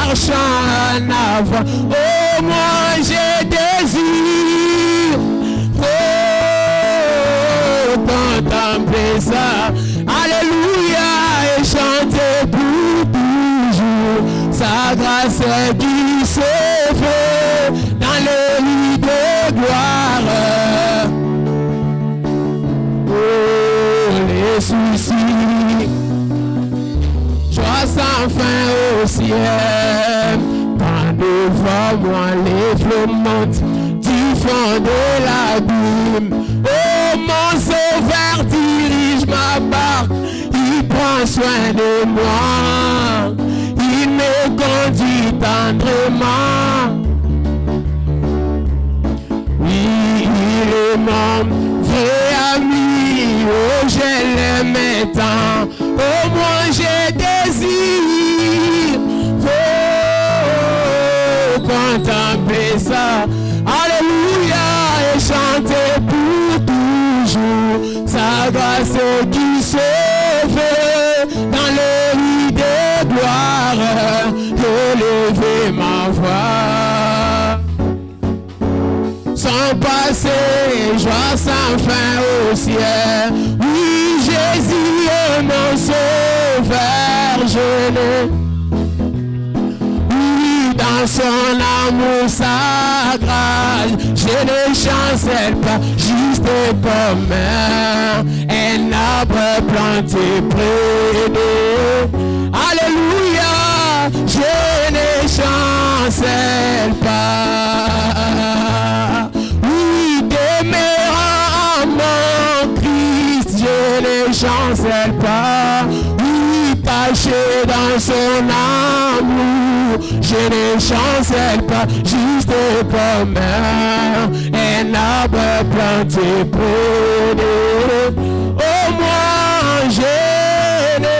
marchant en avant. Oh, moi j'ai désir. Oh, contempler ça. Alléluia, et chanter pour toujours. Sa grâce qui se fait dans le lit de gloire. Oh, les soucis, joie sans fin au ciel. Quand devant moi les flots montent du fond de l'abîme. Oh, mon sauveur dirige ma barque, il prend soin de moi, il me conduit tendrement. Oui, il est mon vrai ami, oh, je l'aime tant. Oh, moi j'ai désir, oh, contempler ça. Alléluia, et chanter pour toujours. Sa grâce qui se fait dans le lit de gloire. Élever ma voix. Sans passer, joie sans fin au ciel. Oui, Jésus est mon sauveur, je l'ai. Oui, dans son amour, sa grâce, je ne chancelle pas, juste comme un arbre planté près d'eux. Alléluia, je ne chancelle pas. Oui, demeurant en mon Christ, je ne chancelle pas. Oui, caché dans son amour, je ne chancelle pas, juste comme un arbre planté près d'eux. Oh, moi, je ne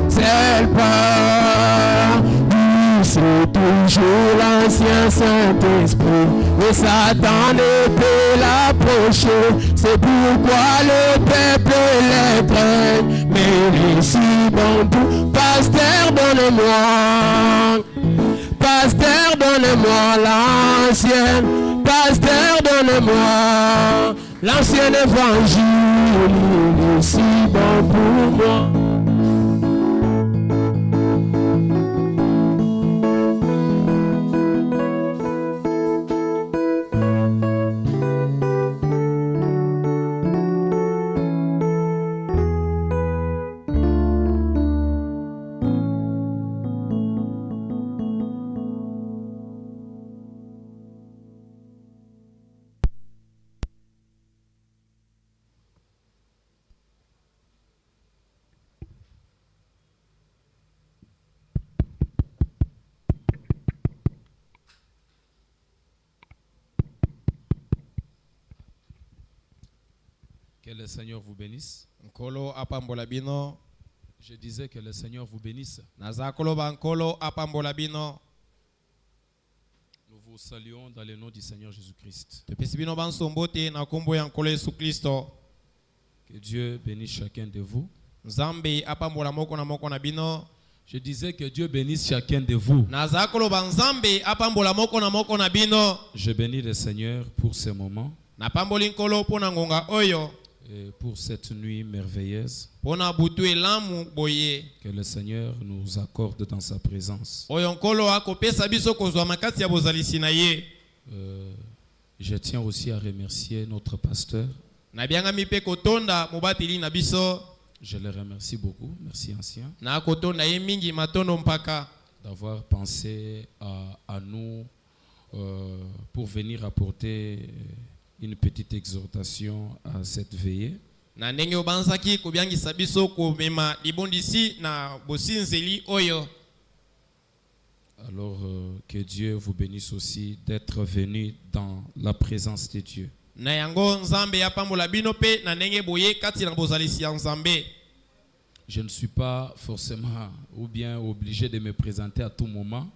chancelle pas. C'est toujours l'ancien Saint-Esprit, et Satan ne peut l'approcher. C'est pourquoi le peuple l'étreint, mais il est si bon pour. Pasteur, donne-moi, pasteur, donne-moi l'ancien, pasteur, donne-moi l'ancien évangile, il est si bon pour moi. Que le Seigneur vous bénisse. Nkolo apambola bino. Je disais que le Seigneur vous bénisse. Nazakolo bankolo apambola bino. Nous vous saluons dans le nom du Seigneur Jésus-Christ. Tepesi bino bansombote na kombo ya nkolo Yesu Kristo. Que Dieu bénisse chacun de vous. Nzambe apambola moko na bino. Je disais que Dieu bénisse chacun de vous. Nazakolo banzambe apambola moko na bino. Je bénis le Seigneur pour ce moment. Na pamboli nkolo pona ngonga oyo. Et pour cette nuit merveilleuse pona butu elamu boye. Que le Seigneur nous accorde dans sa présence. Oyo nkolo akopesa biso kozwa makati ya bozalisi na ye. Je tiens aussi à remercier notre pasteur. Na bianga mipe kotonda mobateli na biso. Je le remercie beaucoup. Merci ancien. Na kotonda ye mingi matondo mpaka d'avoir pensé à nous pour venir apporter une petite exhortation à cette veillée. Na ndenge obanzaki kobiangisa biso komema libondisi na bosinzeli oyo. Alors que Dieu vous bénisse aussi d'être venu dans la présence de Dieu. Na yango nzambe ya pambola bino pe na ndenge boye kati na bozalisi ya nzambe. Je ne suis pas forcément ou bien obligé de me présenter à tout moment.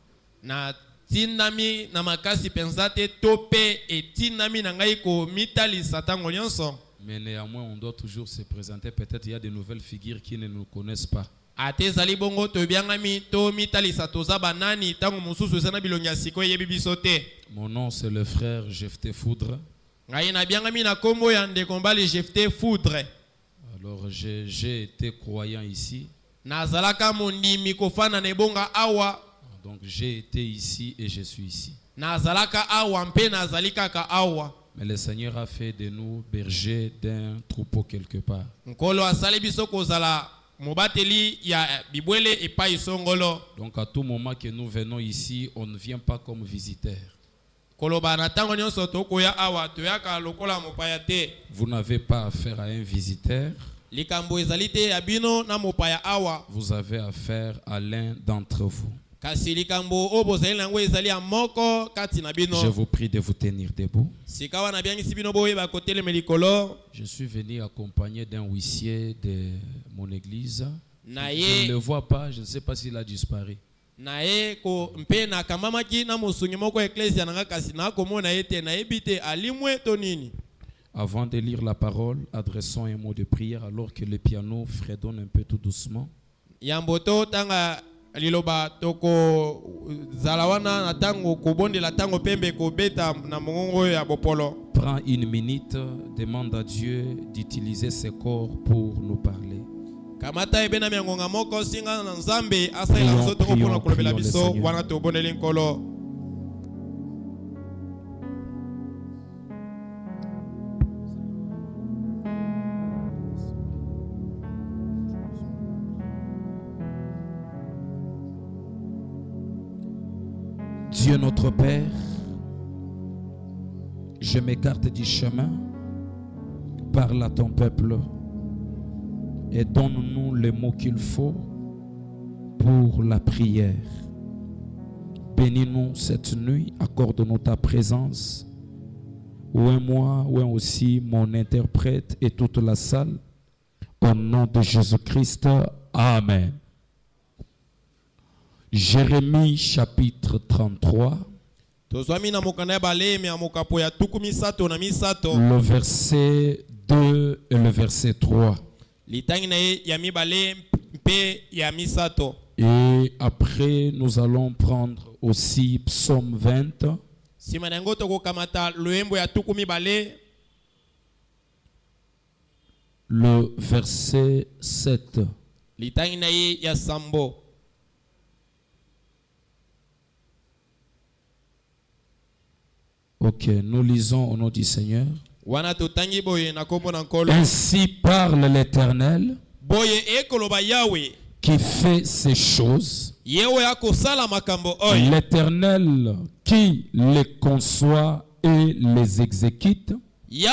Na tinami na makasi pensate tope et tinami na ngai ko mitali satango nyonso. Mais néanmoins on doit toujours se présenter. Peut-être il y a de nouvelles figures qui ne nous connaissent pas. atezali bongo tobiangami to mitalisa toza banani tango mususu sana bilongia siko yebi biso te. Mon nom c'est le frère Jephté Foudre. Ngai na biangami na kombo ya ndeko mbali Jephté Foudre. Alors j'ai été croyant ici. Nazalaka mondimi kofana na ebonga awa. Donc j'ai été ici et je suis ici. Nazalaka awa mpe nazalika ka awa. Mais le Seigneur a fait de nous bergers d'un troupeau quelque part. Nkolo asali biso kozala mobateli ya bibwele epai songolo. Donc à tout moment que nous venons ici, on ne vient pas comme visiteurs. Koloba na tango nyonso tokoya awa toyaka lokola mopaya te. Vous n'avez pas affaire à un visiteur. Likambo ezali te ya bino na mopaya awa. Vous avez affaire à l'un d'entre vous. Kasi likambo obozali nango ezali ya moko kati na bino. Je vous prie de vous tenir debout. Sikawa na biangisi bino boyeba kotelema likolo. Je suis venu accompagné d'un huissier de mon église. Je ne le vois pas, je ne sais pas s'il a disparu. Nae ko mpe na kamamaki na musungi moko ecclesia nanga kasi na komona ete na ebite alimwe to nini. Avant de lire la parole, adressons un mot de prière alors que le piano fredonne un peu tout doucement. Yamboto tanga liloba toko zalawana na tango kobondela tango pembe ko beta na mongongo ya bopolo. Prends une minute, demande à Dieu d'utiliser ses corps pour nous parler. Kamata ebena miangonga moko singa na Nzambe asaila nzoto ko pona kolobela biso wana to boneli nkolo. Dieu notre Père, je m'écarte du chemin, parle à ton peuple et donne-nous les mots qu'il faut pour la prière. Bénis-nous cette nuit, accorde-nous ta présence, ou moi, ou aussi mon interprète et toute la salle, au nom de Jésus-Christ, Amen. Jérémie chapitre 33. Le verset 2 et le verset 3. Et après, nous allons prendre aussi Psaume 20. Le verset 7. Ok, nous lisons au nom du Seigneur. Ainsi parle l'Éternel qui fait ces choses. L'Éternel qui les conçoit et les exécute. Lui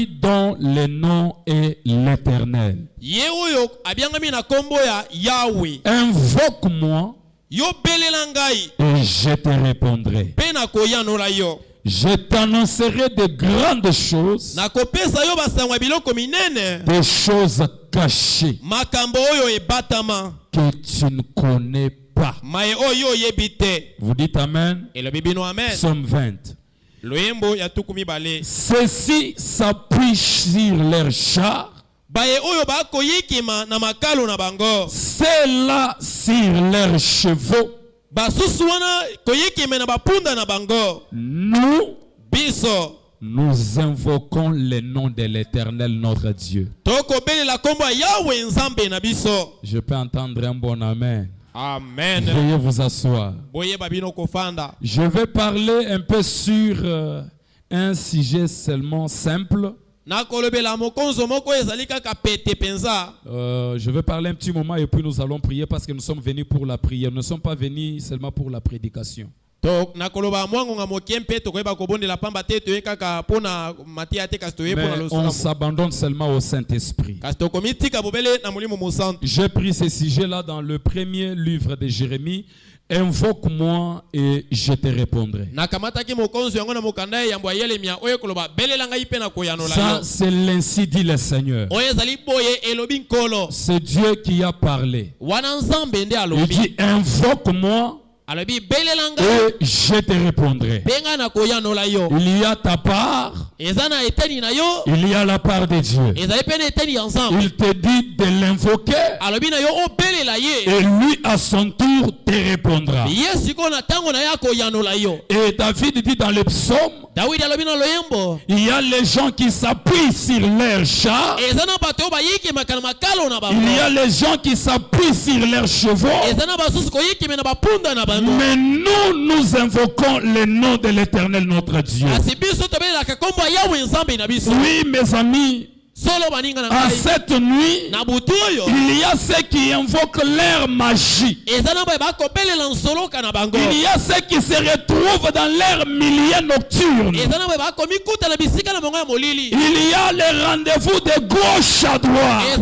dont le nom est l'Éternel. Invoque-moi et je te répondrai. Je t'annoncerai de grandes choses, des choses cachées que tu ne connais pas. Vous dites Amen. Psaume 20. Ceux-ci s'appuient sur leurs chars, ceux-là sur leurs chevaux. Nous invoquons le nom de l'Éternel notre Dieu. Je peux entendre un bon amen. Amen. Veuillez vous asseoir. Je vais parler un peu sur un sujet seulement simple. Je vais parler un petit moment et puis nous allons prier parce que nous sommes venus pour la prière. Nous ne sommes pas venus seulement pour la prédication. Mais on s'abandonne seulement au Saint-Esprit. J'ai pris ce sujet-là dans le premier livre de Jérémie. Invoque-moi et je te répondrai. Ça, c'est l'ainsi dit le Seigneur. C'est Dieu qui a parlé. Il dit invoque-moi et je te répondrai. Il y a ta part, il y a la part de Dieu. Il te dit de l'invoquer et lui à son tour te répondra. Et David dit dans le psaume, il y a les gens qui s'appuient sur leurs chars, il y a les gens qui s'appuient sur leurs chevaux, mais nous invoquons le nom de l'Éternel notre Dieu. Oui, mes amis, à cette nuit, il y a ceux qui invoquent leur magie. Il y a ceux qui se retrouvent dans leur milieu nocturne. Il y a les rendez-vous de gauche à droite.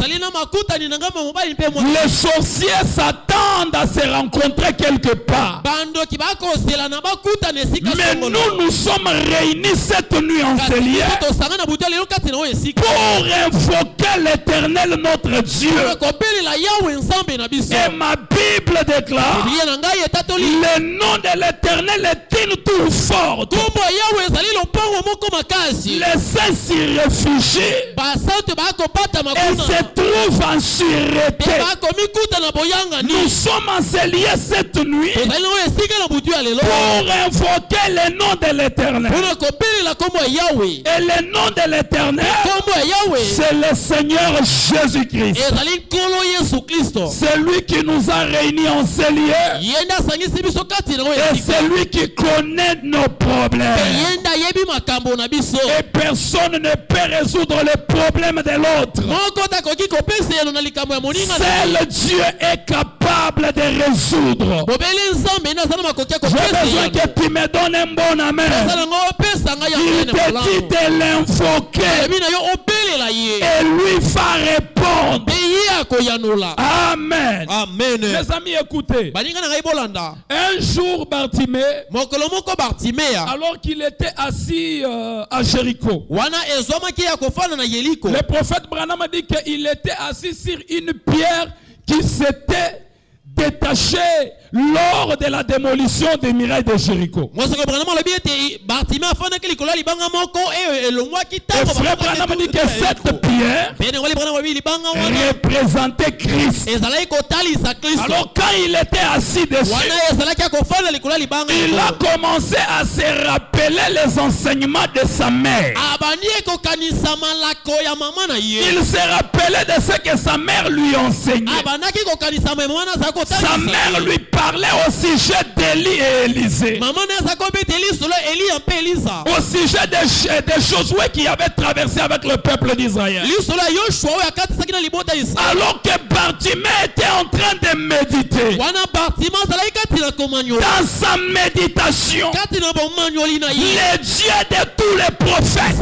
Les sorciers s'attendent à se rencontrer quelque part. Mais nous sommes réunis cette nuit en ce lieu pour invoquer l'Éternel notre Dieu. Et ma Bible déclare, le nom de l'Éternel est une tour forte. Les saints s'y réfugient et se trouvent en sûreté. Nous sommes en ce lieu cette nuit pour invoquer le nom de l'Éternel. Et le nom de l'Éternel, c'est le Seigneur Jésus-Christ. C'est lui qui nous a réunis en ce lieu. Et c'est lui qui connaît nos problèmes. Et personne ne peut résoudre les problèmes de l'autre. Seul Dieu est capable de résoudre. J'ai besoin que tu me donnes un bon amen. Il te dit de l'invoquer et lui va répondre. Amen. Amen. Mes amis, écoutez. Un jour, Bartimée, alors qu'il était assis à Jéricho, le prophète Branham a dit qu'il était assis sur une pierre qui s'était détaché lors de la démolition des murailles de Jéricho. Et frère Branham dit que cette pierre représentait Christ. Alors quand il était assis dessus, il a commencé à se rappeler les enseignements de sa mère. Il se rappelait de ce que sa mère lui enseignait. Sa mère lui parlait au sujet d'Élie et Élisée. Au sujet des choses qui avaient traversé avec le peuple d'Israël. Alors que Bartimée était en train de méditer, dans sa méditation, le Dieu de tous les prophètes,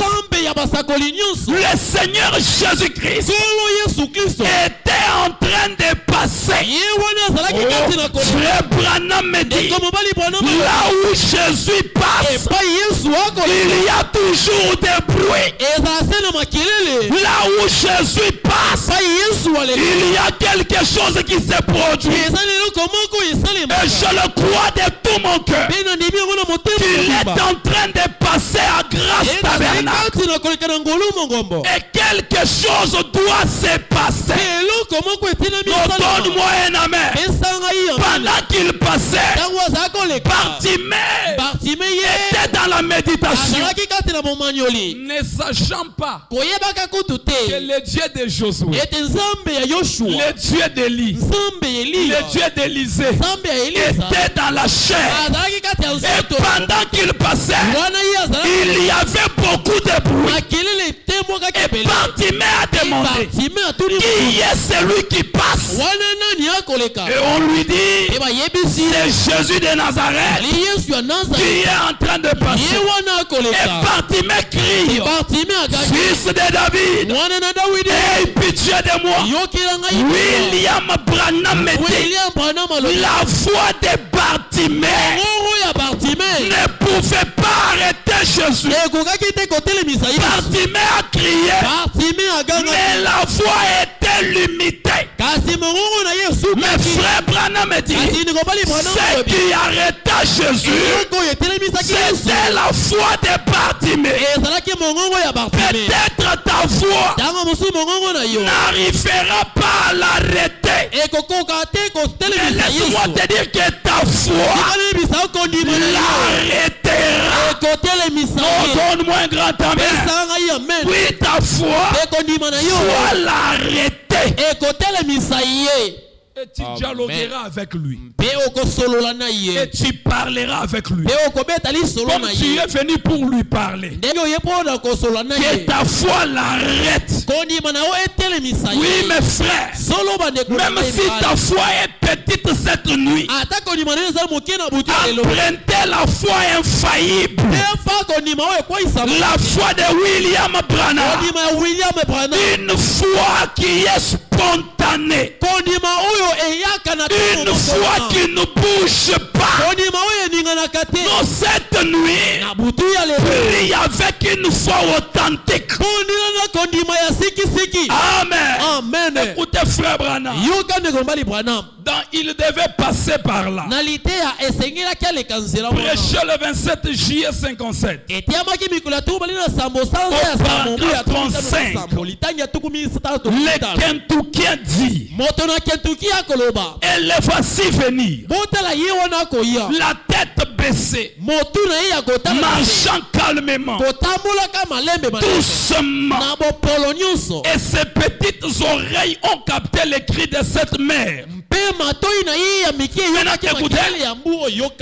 le Seigneur Jésus-Christ, était en train de passer. Frère Branham me dit, là où Jésus passe, il y a toujours des bruits. Là où Jésus passe, il y a quelque chose qui se produit. Et je le crois de tout mon cœur qu'il est en train de passer à Grâce Tabernacle. Et quelque chose doit se passer. Donne-moi un amen. Pendant qu'il passait, Bartimée était dans la méditation, ne sachant pas que le Dieu de Josué, le Dieu d'Élie, le Dieu d'Élisée était dans la chair. Et pendant qu'il passait, il y avait beaucoup de bruit. Et Bartimée a demandé, qui est celui qui passe? Et on lui dit, c'est Jésus de Nazareth qui est en train de passer. Et Bartimée crie, fils de David, aie pitié de moi. William Branham me dit, la voix de Bartimée ne pouvait pas arrêter Jésus. Bartimée a crié, mais la voix était limitée. Mais frère Branham dit, ce qui arrêta Jésus, c'était la foi de Bartimée. Peut-être ta foi n'arrivera pas à l'arrêter. Mais laisse-moi te dire que ta foi l'arrêtera. Oh, donne-moi un grand amen. Oui, ta foi soit l'arrêter. Et tu dialogueras avec lui. Et tu parleras avec lui. Comme tu es venu pour lui parler. Que ta foi l'arrête. Oui, mes frères. Même si ta foi est petite cette nuit, empruntez la foi infaillible. La foi de William Branham. Une foi qui est spontanée. Une foi qui ne bouge pas. Non, cette nuit, prie avec une foi authentique. Amen. Écoutez, frère Branham. Il devait passer par là. Prêcher le 27 juillet 57. Au paragraphe 35. Le Kentuckien dit, et le voici venir, la tête baissée, marchant calmement, doucement, et ses petites oreilles ont capté les cris de cette mère.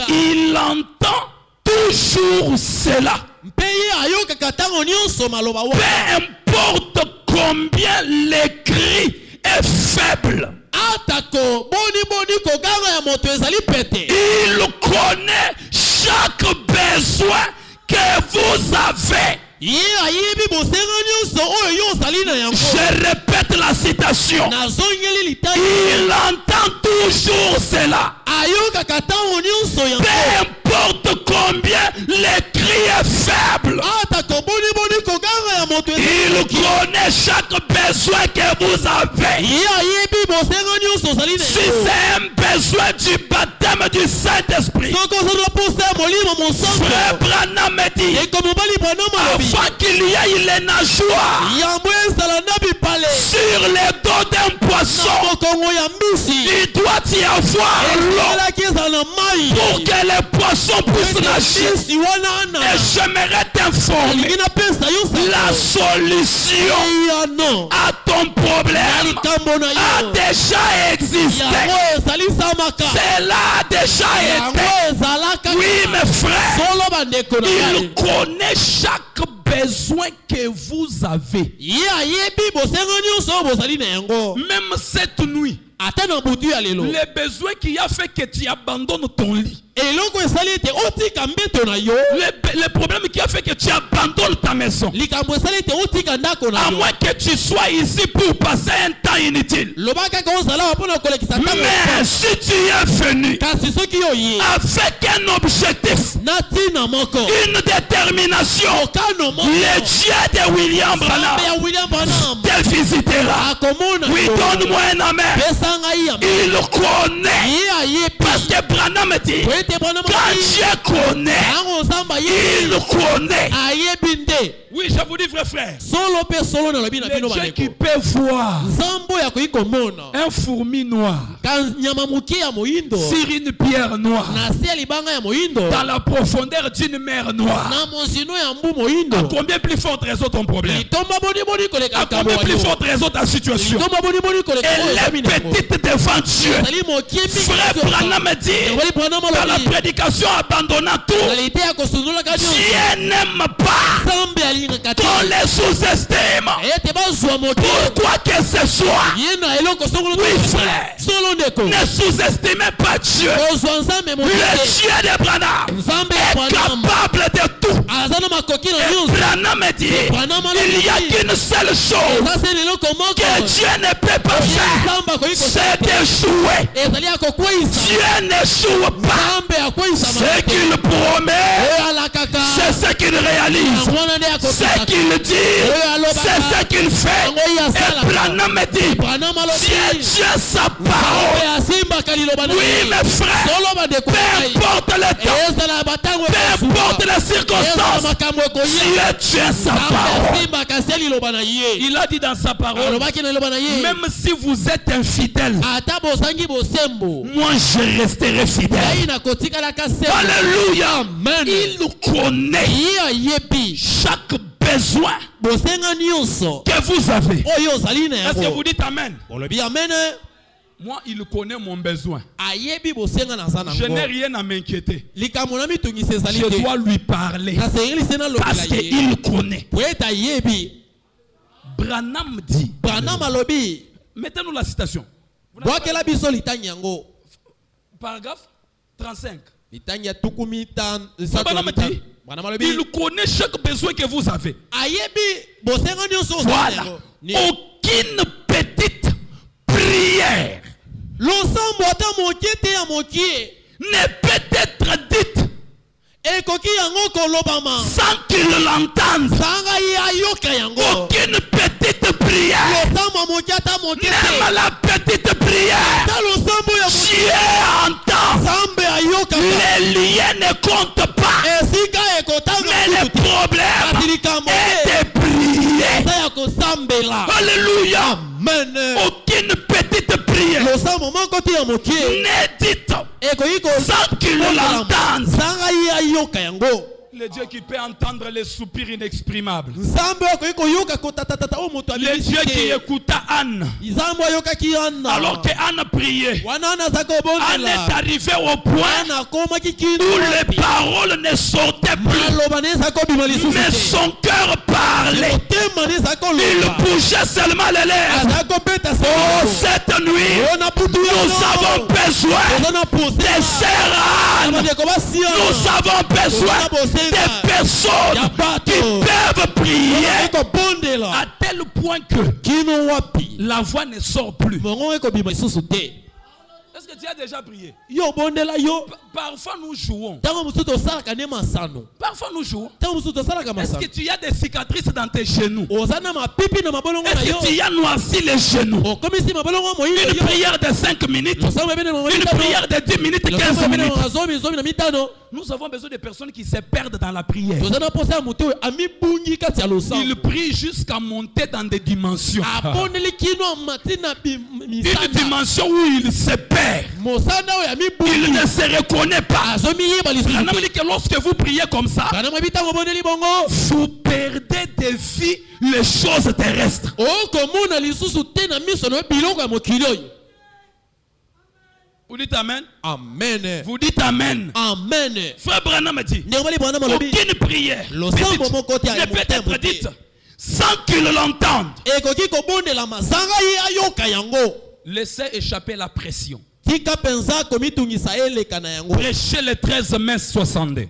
Il entend toujours cela. Peu importe combien les cris est faible, il connaît chaque besoin que vous avez. Je répète la citation. Il entend toujours cela. Peu importe combien les cris est faible, il connaît chaque besoin que vous avez. Si c'est un besoin du baptême du Saint-Esprit, Frère Branham me dit, avant qu'il y ait les nageoires sur les dos d'un poisson, il doit y avoir l'eau pour que les poissons puissent nager. Et j'aimerais t'informer, la solution à ton problème a déjà existé. Cela a déjà été. Oui, mes frères, il connaît chaque besoin que vous avez. Même cette nuit, les besoins qui a fait que tu abandonnes ton lit, le problème qui a fait que tu abandonnes ta maison, à moins que tu sois ici pour passer un temps inutile. Mais si tu es venu avec un objectif, une détermination, le Dieu de William Branham te visitera. Oui, donne-moi un amen. Il connaît, parce que Branham dit, quand Dieu connaît, il connaît. Oui, je vous dis, frère, le Dieu qui peut voir un fourmi noir sur une pierre noire, dans la profondeur d'une mer noire, à combien plus forte raison ton problème, à combien plus forte raison ta situation, elle est petite devant Dieu. Frère Branham dit, dans la prédication abandonnant tout, Dieu n'aime pas qu'on les sous-estime. Pourquoi que ce soit, oui frère, ne sous-estimez pas Dieu. Le Dieu de Branham est capable de tout. Et Branham dit, il n'y a qu'une seule chose que Dieu ne peut pas faire, c'est d'échouer. Dieu n'échoue pas. Ce qu'il promet, c'est ce qu'il réalise. Ce qu'il dit, c'est ce qu'il fait. Et Branham me dit, Dieu sa parole. Oui, mes frères, peu importe le temps, peu importe les circonstances, Dieu tient sa parole. Il a dit dans sa parole, même si vous êtes infidèle, moi je resterai fidèle. Alléluia. Il nous connaît chaque besoin que vous avez. Est-ce que vous dites Amen? Moi, il connaît mon besoin. Je n'ai rien à m'inquiéter. Je dois lui parler parce qu'il connaît. Branham dit. Mettez-nous la citation. Paragraphe 35. Il connaît chaque besoin que vous avez. Voilà. Aucune petite prière ne peut être dite sans qu'il l'entende. Aucune petite prière, même la petite prière, Dieu entend. Les liens ne comptent pas, mais le problème est de prier. Alléluia. Aucune petite prière n'est dite sans qu'il l'entende. Le Dieu qui peut entendre les soupirs inexprimables. Le Dieu qui écouta Anne alors que Anne priait. Anne est arrivée au point où les paroles ne sortaient plus, mais son cœur parlait. Il bougeait seulement les lèvres. Oh, cette nuit, nous avons besoin des sœurs Anne. Nous avons besoin des personnes qui peuvent prier à tel point que la voix ne sort plus. Est-ce que tu as déjà prié? Parfois nous jouons. Parfois nous jouons. Est-ce que tu as des cicatrices dans tes genoux? Est-ce que tu as noirci les genoux? Une prière de 5 minutes. Une prière de 10 minutes, 15 minutes. Nous avons besoin de personnes qui se perdent dans la prière. Ils prient jusqu'à monter dans des dimensions. Une dimension où ils se perdent. Il ne se reconnaît pas. Lorsque vous priez comme ça, vous perdez de vue les choses terrestres. Vous dites Amen? Amen. Vous dites Amen. Amen. Frère Branham dit, aucune prière ne peut être dite sans qu'il l'entende. Laissez échapper la pression. Prêchez le 13 mai 62.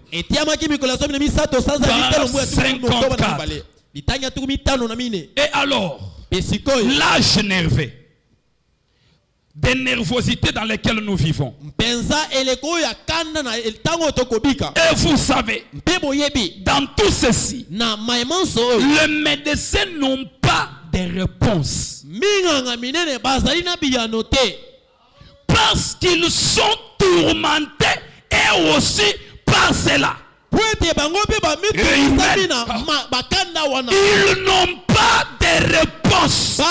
Et alors, l'âge nerveux, des nervosités dans lesquelles nous vivons. Et vous savez, dans tout ceci, les médecins n'ont pas de réponse. Parce qu'ils sont tourmentés et aussi par cela. Ils n'ont pas de réponse.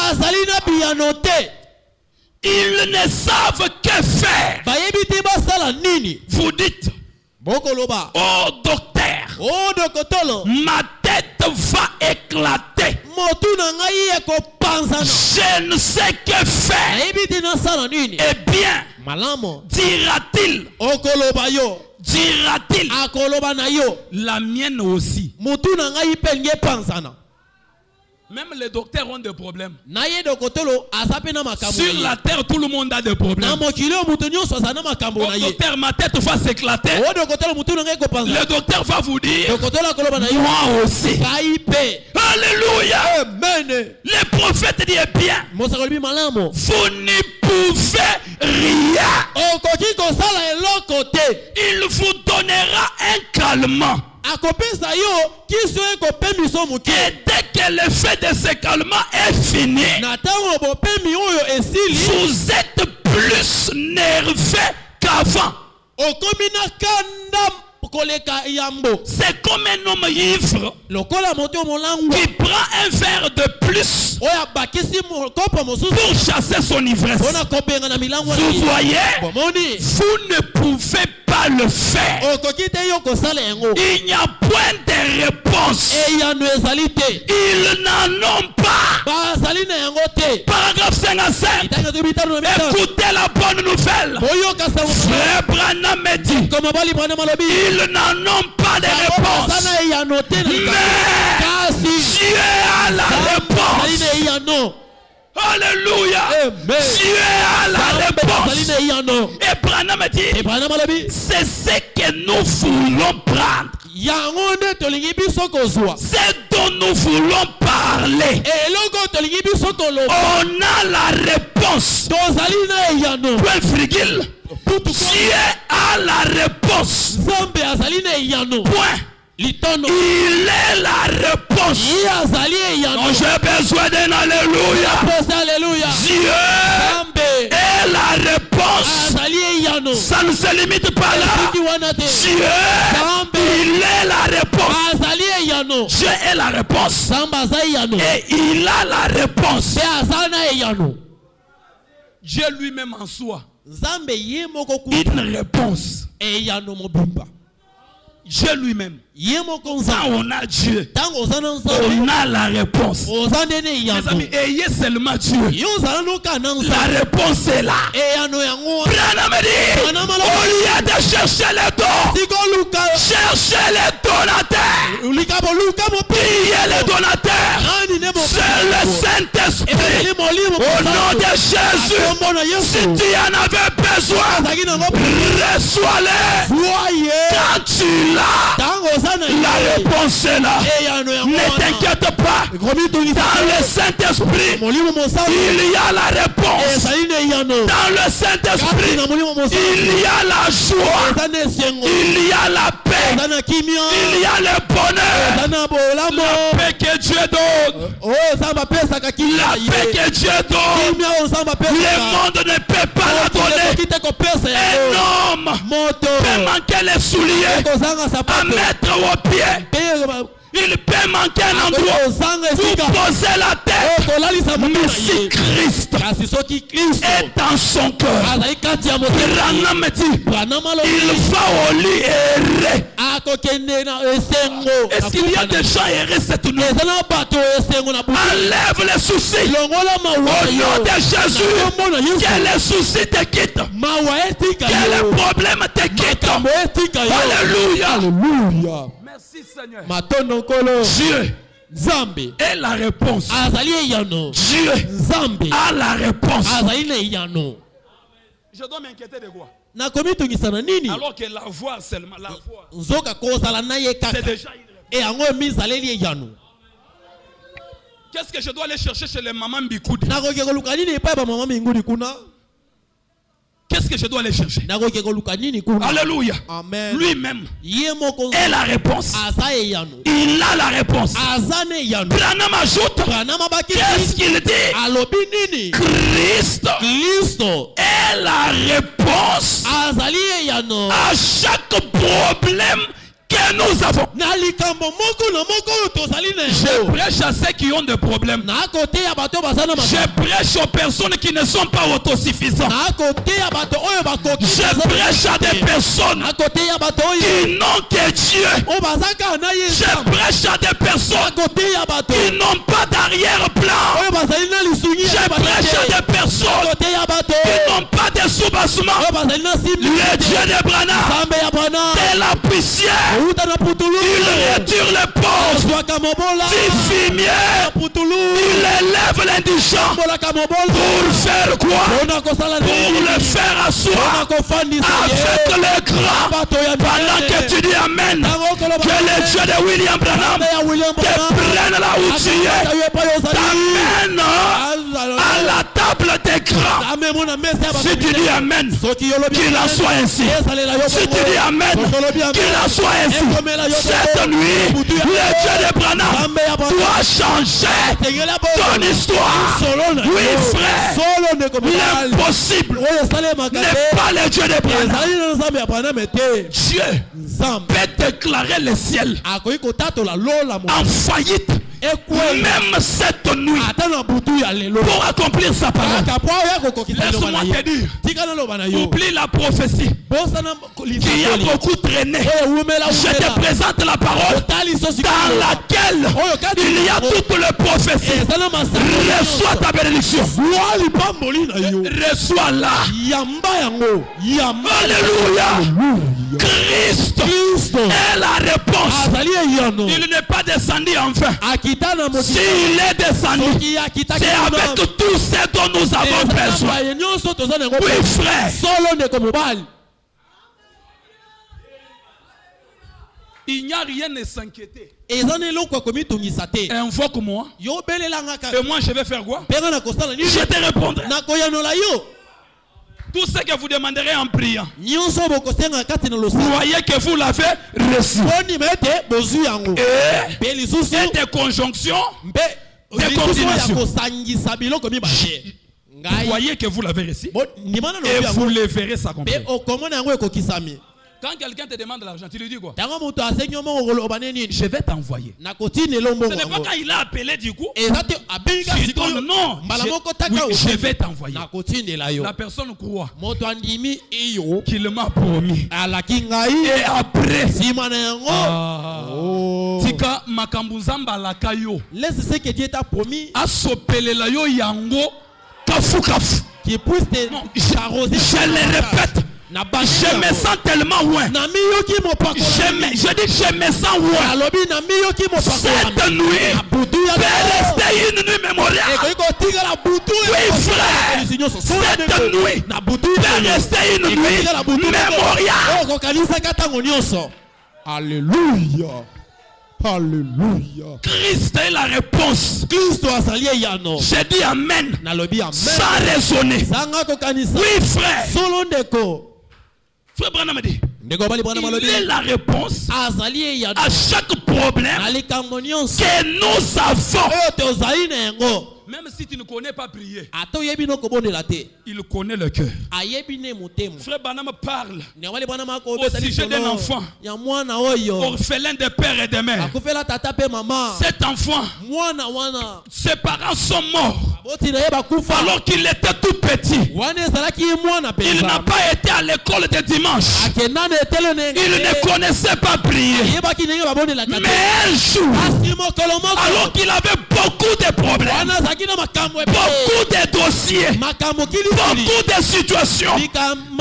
Ils ne savent que faire. Vous dites, oh docteur, ma tête va éclater. Je ne sais que faire. Eh bien, dira-t-il, la mienne aussi. Même les docteurs ont des problèmes. Sur la terre, tout le monde a des problèmes. Le docteur, ma tête va s'éclater. Le docteur va vous dire, moi aussi. Alléluia. Amen. Les prophètes disent bien, vous n'y pouvez rien. Il vous donnera un calmant. Et dès que l'effet de ce calmant est fini, vous êtes plus nerveux qu'avant. C'est comme un homme ivre qui prend un verre de plus pour chasser son ivresse. Vous voyez, vous ne pouvez pas le faire. Il n'y a point de réponse. Ils n'en ont pas. Paragraphe 55. Écoutez la bonne nouvelle. Frère Branham me dit, ils n'en ont pas de réponse. Mais Dieu a la réponse. Alléluia. Dieu a la réponse. Et Branham me dit, c'est ce que nous voulons prendre. C'est dont nous voulons parler. On a la réponse. Point virgule. Dieu a la réponse. Point. Il est la réponse. Non, j'ai besoin d'un alléluia. Dieu est la réponse. Ça ne se limite pas là. Dieu, il est la réponse. Dieu est la réponse. Et il a la réponse. Dieu lui-même en soi. Une réponse. Dieu lui-même. Quand on a Dieu, on a la réponse. Mes amis, ayez seulement Dieu. La réponse est là. Branham dit, au lieu de chercher les dons, cherchez les donateurs. Priez les donateurs. C'est le Saint-Esprit. Au nom de Jésus, si tu en avais besoin, reçois-les. Quand tu l'as, la réponse est là. Ne t'inquiète pas. Dans le Saint-Esprit, il y a la réponse. Dans le Saint-Esprit, il y a la joie. Il y a la paix. Il y a le bonheur. La paix que Dieu donne. La paix que Dieu donne. Le monde ne peut pas la donner. Un homme peut manquer les souliers à mettre au pied. Il peut manquer un endroit où poser la tête. Mais si Christ est dans son cœur, Branham me dit, il va au lit errer. Est-ce qu'il y a des gens errés cette nuit? Enlève les soucis. Au nom de Jésus, que les soucis te quittent. Que les problèmes te quittent. Alléluia. Merci Seigneur. Dieu est la réponse. Dieu a la réponse. Je dois m'inquiéter de quoi? Alors que la voix seulement, la voix, c'est déjà une réponse. Qu'est-ce que je dois aller chercher chez les mamans Bikoudi? Qu'est-ce que je dois aller chercher? Alléluia. Amen. Lui-même est la réponse. Il a la réponse. Branham ajoute. Qu'est-ce qu'il dit? Christ est la réponse à chaque problème que nous avons. Je prêche à ceux qui ont des problèmes. Je prêche aux personnes qui ne sont pas autosuffisantes. Je prêche à des personnes qui n'ont que Dieu. Je prêche à des personnes qui n'ont pas d'arrière-plan. Je prêche à des personnes qui n'ont pas de sous-bassement. Le Dieu de Branham est la poussière. Il retire les pauvres du fumier. Il élève l'indigent. Pour faire quoi? Pour le faire asseoir avec le gras. Pendant que tu dis Amen, que le Dieu de William Branham te prenne là où tu es, t'amène à la table des grands. Si tu dis Amen, qu'il en soit ainsi. Si tu dis Amen, qu'il en soit ainsi. Cette nuit, le Dieu de Branham doit changer ton histoire. Oui, frère, l'impossible n'est pas le Dieu de Branham. Dieu peut déclarer le ciel en faillite. Même cette nuit pour accomplir sa parole. Laisse-moi te dire, oublie la prophétie qui a beaucoup traîné. Je te présente la parole dans laquelle il y a toutes les prophéties. Reçois ta bénédiction. Reçois-la. Alléluia. Christ est la réponse. Il n'est pas descendu en vain. S'il est descendu, c'est avec tout ce dont nous avons besoin. Oui, frère. Il n'y a rien à s'inquiéter. Invoque-moi. Et moi, je vais faire quoi? Je te répondrai. Tout ce que vous demanderez en priant, croyez que vous l'avez reçu. Et des conjonctions, des continuations. Croyez que vous l'avez reçu. Et vous le verrez s'accomplir. Quand quelqu'un te demande de l'argent, tu lui dis quoi? Je vais t'envoyer. Ce n'est pas quand il a appelé du coup. Tu donnes non. Je vais t'envoyer. La personne croit qu'il m'a promis. Et après, Tika Makambuzamba la kayo. Laisse ce que Dieu t'a promis. Asopelela yo yango kafu kafu. Qui puisse te charroser. Je le répète. Je me sens tellement loin. Je dis que je me sens loin. Cette nuit peut rester une nuit mémoriale. Oui, frère. Cette nuit peut rester une nuit mémoriale. Alléluia. Alléluia. Christ est la réponse. J'ai dit Amen. Sans raisonner. Oui, frère. Frère Branham dit, il est la réponse à chaque problème que nous avons. Même si tu ne connais pas prier, il connaît le cœur. Frère Branham parle au sujet d'un enfant orphelin de père et de mère. Cet enfant, ses parents sont morts alors qu'il était tout petit. Il n'a pas été à l'école de dimanche. Il ne connaissait pas prier. Mais un jour, alors qu'il avait beaucoup de problèmes, beaucoup de dossiers, beaucoup de situations,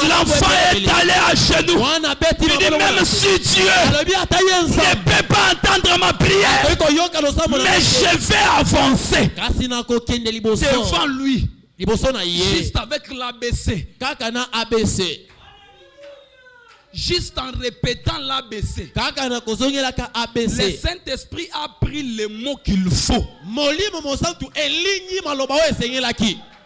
l'enfant est allé à genoux. Il dit, même si Dieu ne peut pas entendre ma prière, mais je vais avancer devant lui, juste avec l'ABC. Juste en répétant l'ABC, le Saint-Esprit a pris les mots qu'il faut.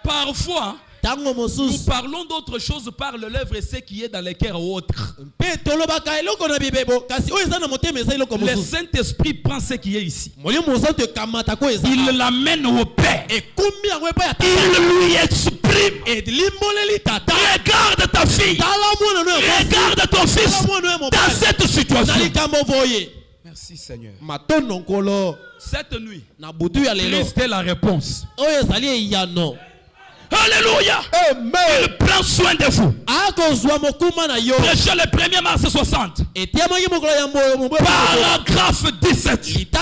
Parfois, nous parlons d'autre chose par le lèvre et ce qui est dans les cœurs autres. Le Saint-Esprit prend ce qui est ici. Il l'amène au Père. Il lui exprime. Regarde ta fille. Regarde ton fils dans cette situation. Merci Seigneur. Cette nuit, Christ est la réponse. Alléluia. Il prend soin de vous. Prêchez le 1er mars 60. Paragraphe 17. Oh,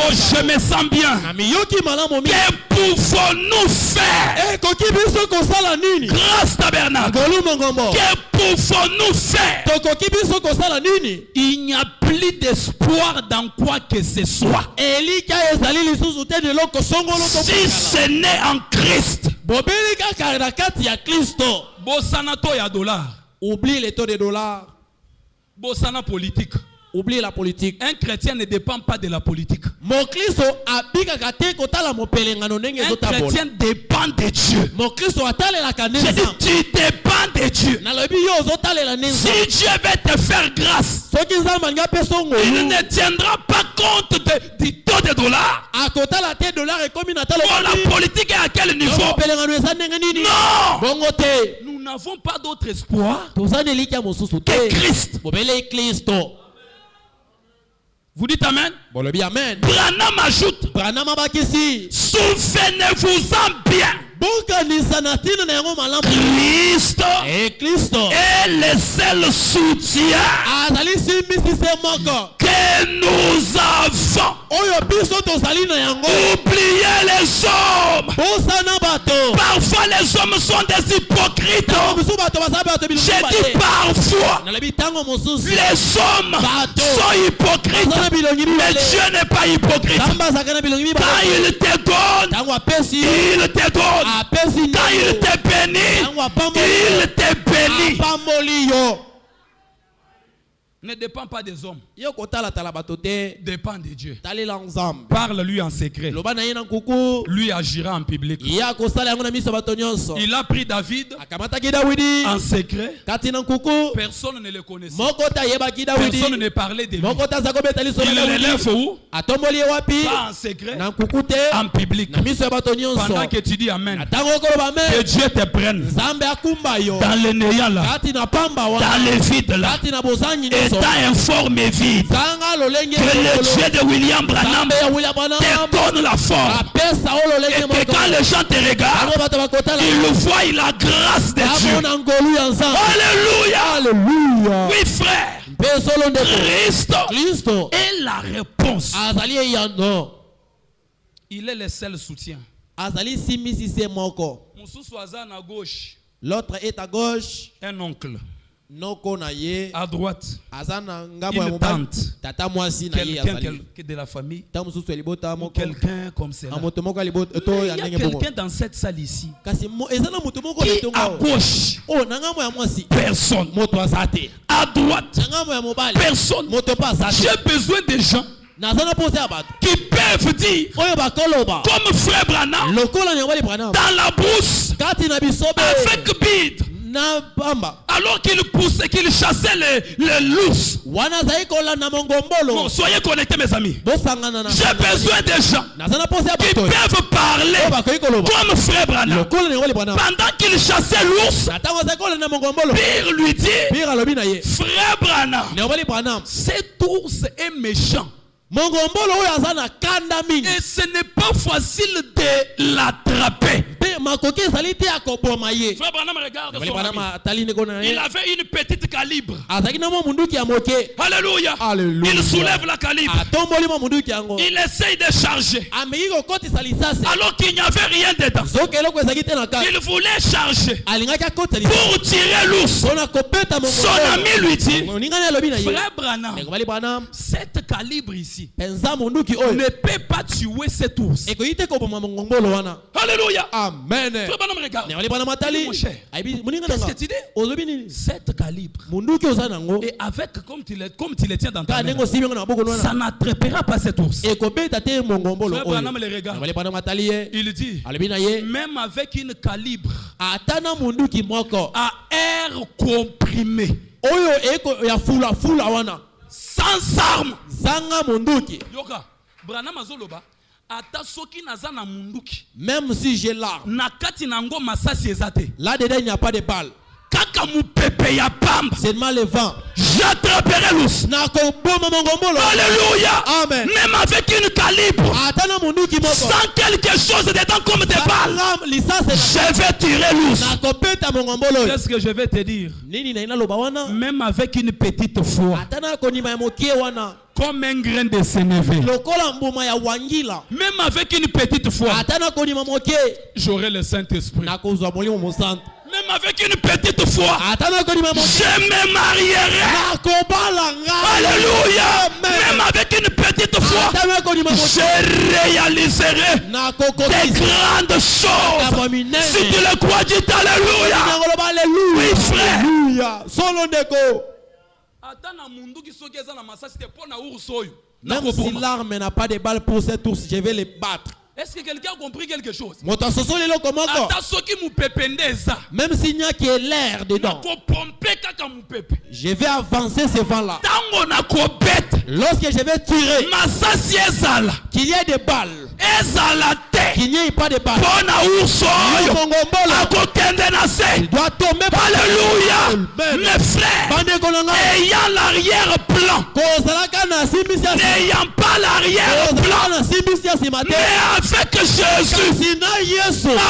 je me sens bien. Que pouvons-nous faire? Grâce tabernacle. Que pouvons-nous faire? Il n'y a plus d'espoir dans quoi que ce soit. Si ce n'est en Christ. Bosana to ya dollar. Oublie les taux de dollars. Bosana politique. Oublie la politique. Un chrétien ne dépend pas de la politique. Un chrétien dépend de Dieu. J'ai dit, tu dépends de Dieu. Si Dieu veut te faire grâce, il ne tiendra pas compte du taux de dollars. Pour la politique, à quel niveau? Non! Nous n'avons pas d'autre espoir que Christ. Vous dites Amen? Branham ajoute, souvenez-vous-en bien. Christ est le seul soutien que nous avons. Oubliez les hommes. Parfois les hommes sont des hypocrites. J'ai dit parfois les hommes sont hypocrites. Mais Dieu n'est pas hypocrite. Quand il te donne, il te donne. Quand il te bénit, il te bénit. Ne dépend pas des hommes. Dépend de Dieu. Parle-lui en secret. Lui agira en public. Il a pris David en secret. Personne ne le connaissait. Personne ne parlait de lui. Il l'élève où? Pas en secret. En public. Pendant que tu dis Amen, que Dieu te prenne dans le néant là, dans le vide là, état informe et vide. Que le Dieu de William Branham te donne la forme. Et que quand les gens te regardent, ils voient la grâce de Dieu. Alléluia. Oui frère, Christ est la réponse. Il est le seul soutien. L'autre est à gauche. Un oncle. À droite, une tante, quelqu'un de la famille, quelqu'un comme cela. Il y a quelqu'un dans cette salle ici qui à gauche, personne. À droite, personne. J'ai besoin de gens qui peuvent dire comme frère Branham dans la brousse avec bide. Alors qu'il poussait, qu'il chassait les loups. Non, soyez connectés mes amis. J'ai besoin de gens qui peuvent parler comme frère Branham. Pendant qu'il chassait l'ours, Pierre lui dit, frère Branham, cet ours est méchant. Et ce n'est pas facile de l'attraper. Frère Branham regarde son ami. Il avait une petite calibre. Alléluia. Il soulève la calibre. Il essaye de charger. Alors qu'il n'y avait rien dedans. Il voulait charger pour tirer l'ours. Son ami lui dit, frère Branham, cette calibre ici ne peut pas tuer cet ours. Alléluia. Amen. Frère Branham regarde. Mon cher, qu'est-ce que tu dis? Cette calibre. Et avec, comme tu le tiens dans ta main, ça n'attrapera pas cet ours. Frère Branham le regarde. Il dit, même avec une calibre à air comprimé, sans armes, Yoka, Branham azoloba. Même si j'ai l'arme, là-dedans il n'y a pas de balles. C'est seulement le vent. J'attraperai l'ours. Alléluia. Amen. Même avec une calibre, sans quelque chose dedans comme des balles, je vais tirer l'ours. Qu'est-ce que je vais te dire? Même avec une petite foi, comme un grain de sénévé, même avec une petite foi, j'aurai le Saint-Esprit. Même avec une petite foi, je me marierai. Alléluia. Même avec une petite foi, je réaliserai des grandes choses. Si tu le crois, dis Alléluia. Oui frère. Même si l'arme n'a pas de balles pour cet ours, je vais les battre. Est-ce que quelqu'un a compris quelque chose? Même s'il n'y a que l'air dedans, je vais avancer ce vent-là. Lorsque je vais tirer, qu'il y ait des balles, qu'il n'y ait pas de balles, il doit tomber. Alléluia. Mes frères, ayant l'arrière-plan, n'ayant pas l'arrière-plan, mais avec Jésus,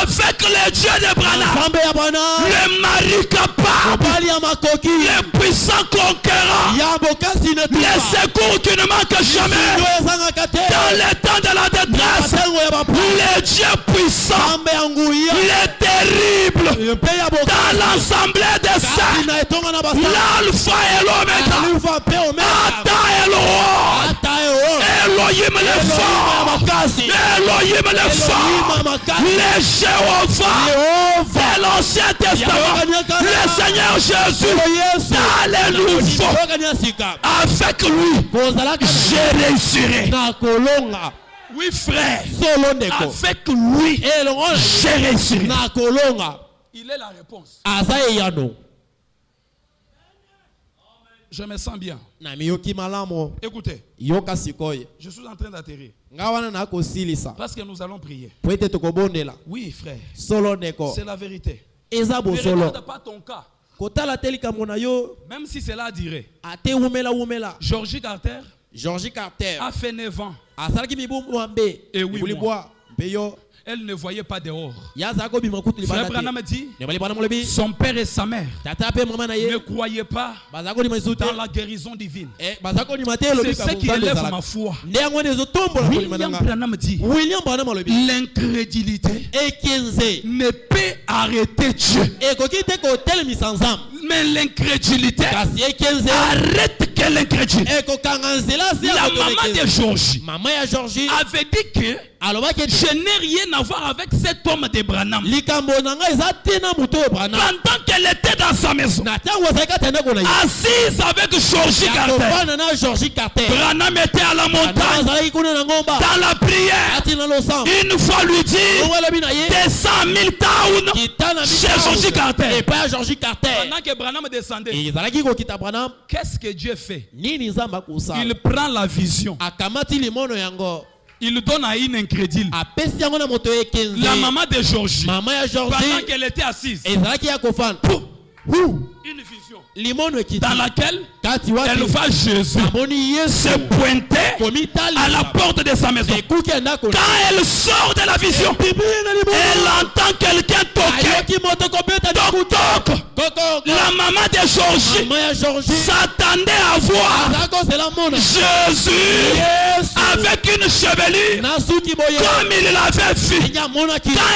avec le Dieu de Branham, le mari capable, le puissant conquérant, les secours qui ne manquent jamais dans le temps de la détresse, le Dieu puissant, le terrible, dans l'assemblée des saints, l'alpha et l'oméga, Ata et le Elohim le fort, Elohim le fort, le Jéhovah de l'Ancien Testament, le Seigneur Jésus, dans le Nouveau. Avec lui, je réussirai. Oui, frère, avec lui, je réussirai. Il est la réponse. Je me sens bien. Écoutez, je suis en train d'atterrir. Parce que nous allons prier. Oui, frère. C'est la vérité. Ne regarde pas ton cas. Même si cela dirait. Georgie Carter a fait 9 ans. Et 8 mois. Elle ne voyait pas dehors. Frère Branham dit, son père et sa mère ne croyaient pas dans la guérison divine. C'est ce qui élève ma foi. William Branham dit, l'incrédulité ne peut arrêter Dieu. Mais l'incrédulité arrête que l'incrédulité. La maman de Georgie avait dit que je n'ai rien à voir avec cet homme de Branham. Pendant qu'elle était dans sa maison, assise avec Georgie Carter, Branham était à la montagne, dans la prière. Une fois lui dit, des 100 000 towns chez Georgie Carter. Pendant que Branham descendait, qu'est-ce que Dieu fait? Il prend la vision. Il donne à une incrédule. La maman de Georgie, pendant qu'elle était assise, une vision dans laquelle elle voit Jésus se pointer à la porte de sa maison. Quand elle sort de la vision, elle entend quelqu'un toquer. Toc, toc. La maman de Georgie s'attendait à voir Jésus avec une chevelure comme il l'avait vu. Quand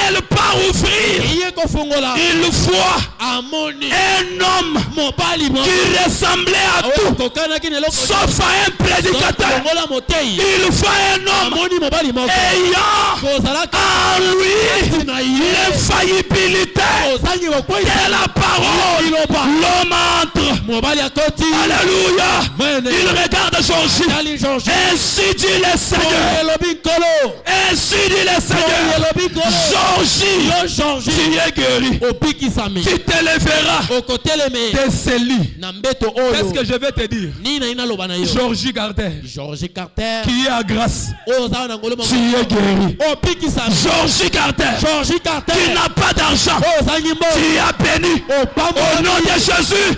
elle part ouvrir, il voit un homme qui ressemblait à tout sauf à un prédicateur. Il voit un homme ayant en lui l'infaillibilité de la parole. L'homme entre. Alléluia. Il regarde Georgie. Ainsi dit le Seigneur. Ainsi dit le Seigneur. Georgie, tu es guéri. Tu t'élèveras de ce lit. Qu'est-ce que je vais te dire? Georgie Carter, qui est à grâce, tu es guéri. Georgie Carter, qui n'a pas d'argent, tu es béni. Au nom de Jésus,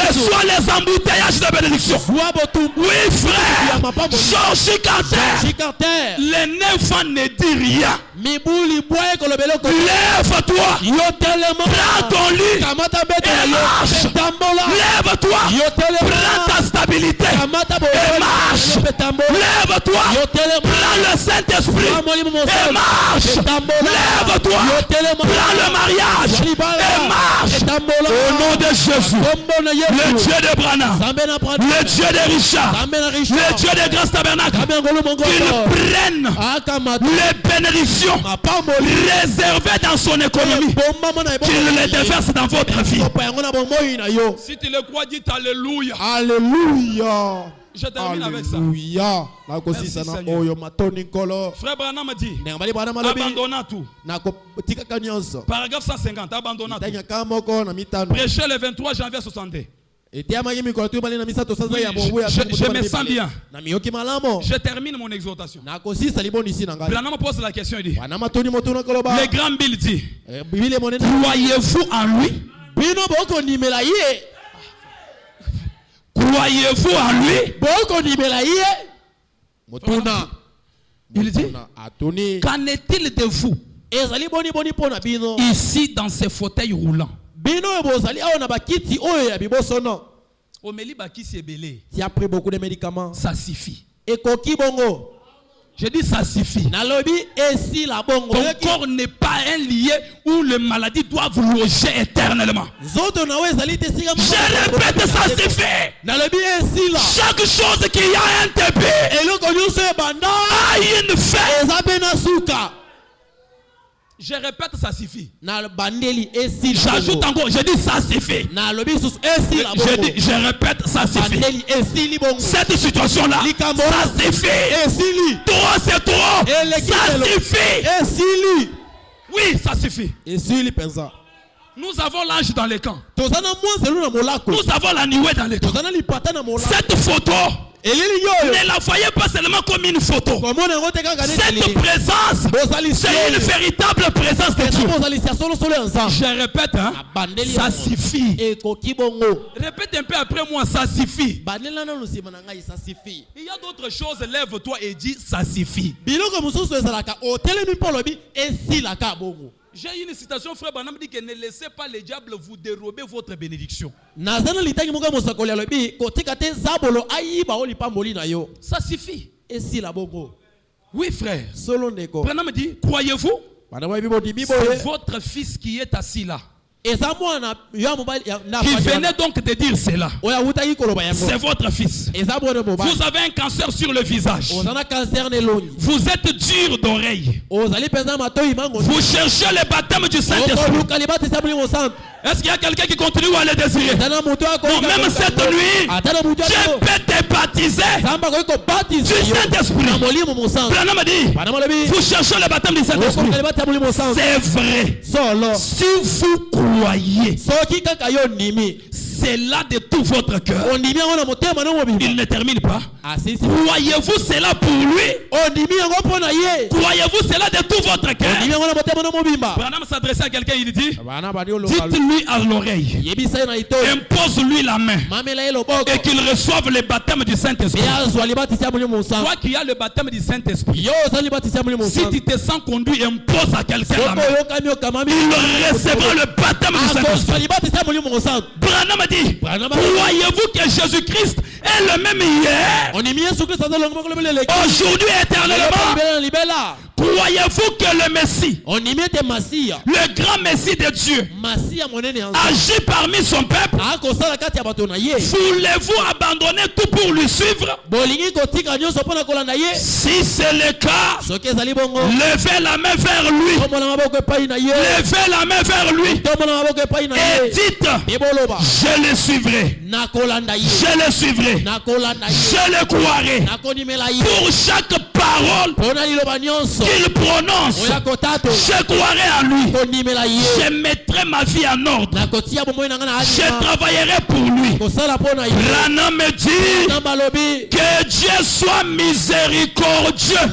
reçois les embouteillages de bénédiction. Oui, frère. Georgie Carter, les 9 ans ne dit rien. Lève-toi. Prends ton lit et marche. Lève-toi. Prends ta stabilité et marche. Lève-toi. Prends le Saint-Esprit et marche. Lève-toi. Prends le mariage et marche. Au nom de Jésus, le Dieu de Branham, le Dieu de Richard, le Dieu de Grâce Tabernacle, qu'ils prennent les bénédictions bénédictions réservées dans son économie, qu'il les déverse dans votre vie. Si tu le crois, dis Alléluia. Alléluia. Je termine avec ça. Alléluia. Merci, Seigneur. Frère Branham dit, abandonnant tout. Paragraphe 150, abandonnant tout. Prêcher le 23 janvier 62. Oui, je me sens bien. Je termine mon exhortation. Branham pose la question, il dit, le grand Bill dit, croyez-vous en lui? Croyez-vous en lui? Il dit, qu'en est-il de vous ici dans ces fauteuils roulants? Tu as pris beaucoup de médicaments. Ça suffit. Bongo. Je dis ça suffit. Ton corps n'est pas un lieu où les maladies doivent loger éternellement. Je répète, ça suffit. Chaque chose qui a un début a une fin. Je répète, ça suffit. J'ajoute encore, je dis ça suffit. Je répète, ça suffit. Cette situation-là, ça suffit. Trop, c'est trop. Ça suffit. Oui, ça suffit. Nous avons l'ange dans les camps. Nous avons la nuée dans les camps. Cette photo, ne la voyez pas seulement comme une photo. Cette présence, c'est une véritable présence de Dieu. Je répète, hein, ça suffit. Répète un peu après moi, ça suffit. Il y a d'autres choses, lève-toi et dis, ça suffit. J'ai une citation, frère Branham dit que ne laissez pas le diable vous dérober votre bénédiction. Ça suffit. Oui, frère. Branham dit, croyez-vous? C'est votre fils qui est assis là. Qui venait donc de dire cela. C'est votre fils. Vous avez un cancer sur le visage. Vous êtes dur d'oreille. Vous cherchez le baptême du Saint-Esprit. Est-ce qu'il y a quelqu'un qui continue à le désirer? Non, même cette nuit, je peux te baptiser du Saint-Esprit. Branham dit, vous cherchez le baptême du Saint-Esprit. C'est vrai. Si vous croyez cela de tout votre cœur, il ne termine pas. Croyez-vous cela pour lui? Croyez-vous cela de tout votre cœur? Branham s'adressait à quelqu'un, il dit, dites-lui à l'oreille, impose-lui la main et qu'il reçoive le baptême du Saint-Esprit. Toi qui as le baptême du Saint-Esprit, si tu te sens conduit, impose à quelqu'un la main, il recevra le baptême du Saint-Esprit. Branham dit, croyez-vous que Jésus-Christ est le même hier, aujourd'hui et éternellement? Croyez-vous que le Messie, le grand Messie de Dieu, agit parmi son peuple? Voulez-vous abandonner tout pour lui suivre? Si c'est le cas, levez la main vers lui. Levez la main vers lui et dites, je le suivrai. Je le suivrai. Je le croirai. Pour chaque parole qu'il prononce, je croirai en lui. Je mettrai ma vie en ordre. Je travaillerai pour lui. Branham me dit que Dieu soit miséricordieux.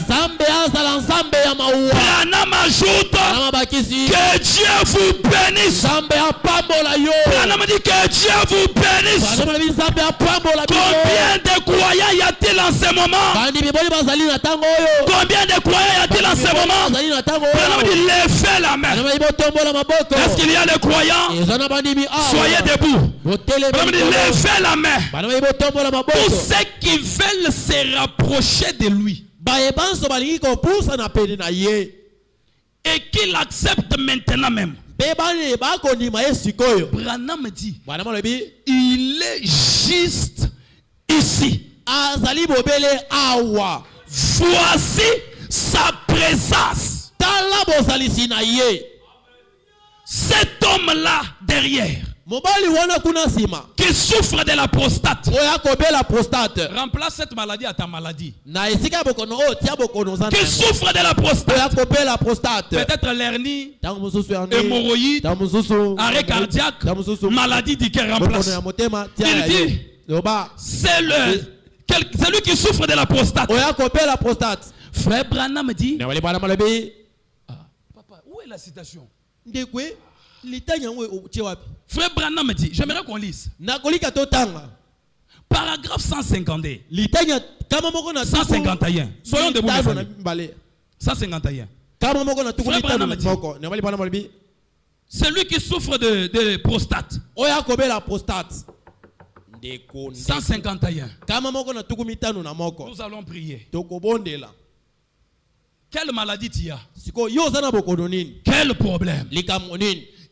Branham ajoute que Dieu vous bénisse. Branham dit que Dieu vous bénisse. Combien de croyants y a-t-il en ce moment? Combien de croyants y a-t-il en ce moment? Branham dit, levez la main. Est-ce qu'il y a des croyants? Soyez debout. Branham dit, levez la main. Pour ceux qui veulent se rapprocher de lui et qu'il accepte maintenant même. Branham dit, il est juste ici. Voici sa présence. Cet homme-là derrière, qui souffre de la prostate, remplace cette maladie à ta maladie. Qui souffre de la prostate, peut-être l'hernie, hémorroïde, arrêt cardiaque, maladie du cœur, remplace. Il dit, c'est lui qui souffre de la prostate. Frère Branham dit, papa, où est la citation? Frère Branham dit, j'aimerais qu'on lise. Paragraphe 151. 151. Soyons debout, mes amis. 151. Frère Branham dit, celui qui souffre de prostate. 151. Nous allons prier. Quelle maladie tu as? Quel problème?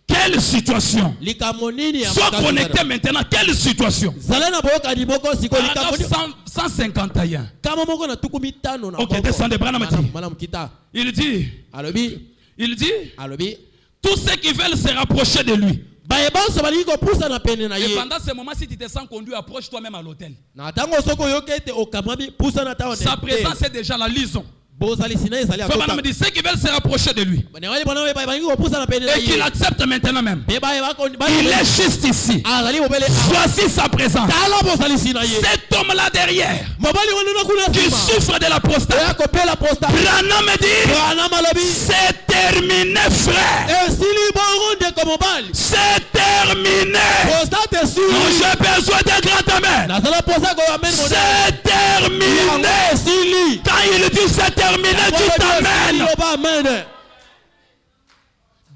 Quelle situation? Sois connecté maintenant. Quelle situation? Paragraphe 151. Ok, descendez. Il dit, tous ceux qui veulent se rapprocher de lui. Et pendant ce moment, si tu te sens conduit, approche toi-même à l'hôtel. Sa présence est déjà la liaison. Frère dit ceux qui veulent se rapprocher de lui et qu'il accepte maintenant même. Il est juste ici. Voici sa présence. Cet homme-là derrière qui souffre de la prostate. Branham me dit c'est terminé, frère. C'est terminé. J'ai besoin d'un grand amen. C'est terminé. Quand il dit c'est terminé, tu t'amènes.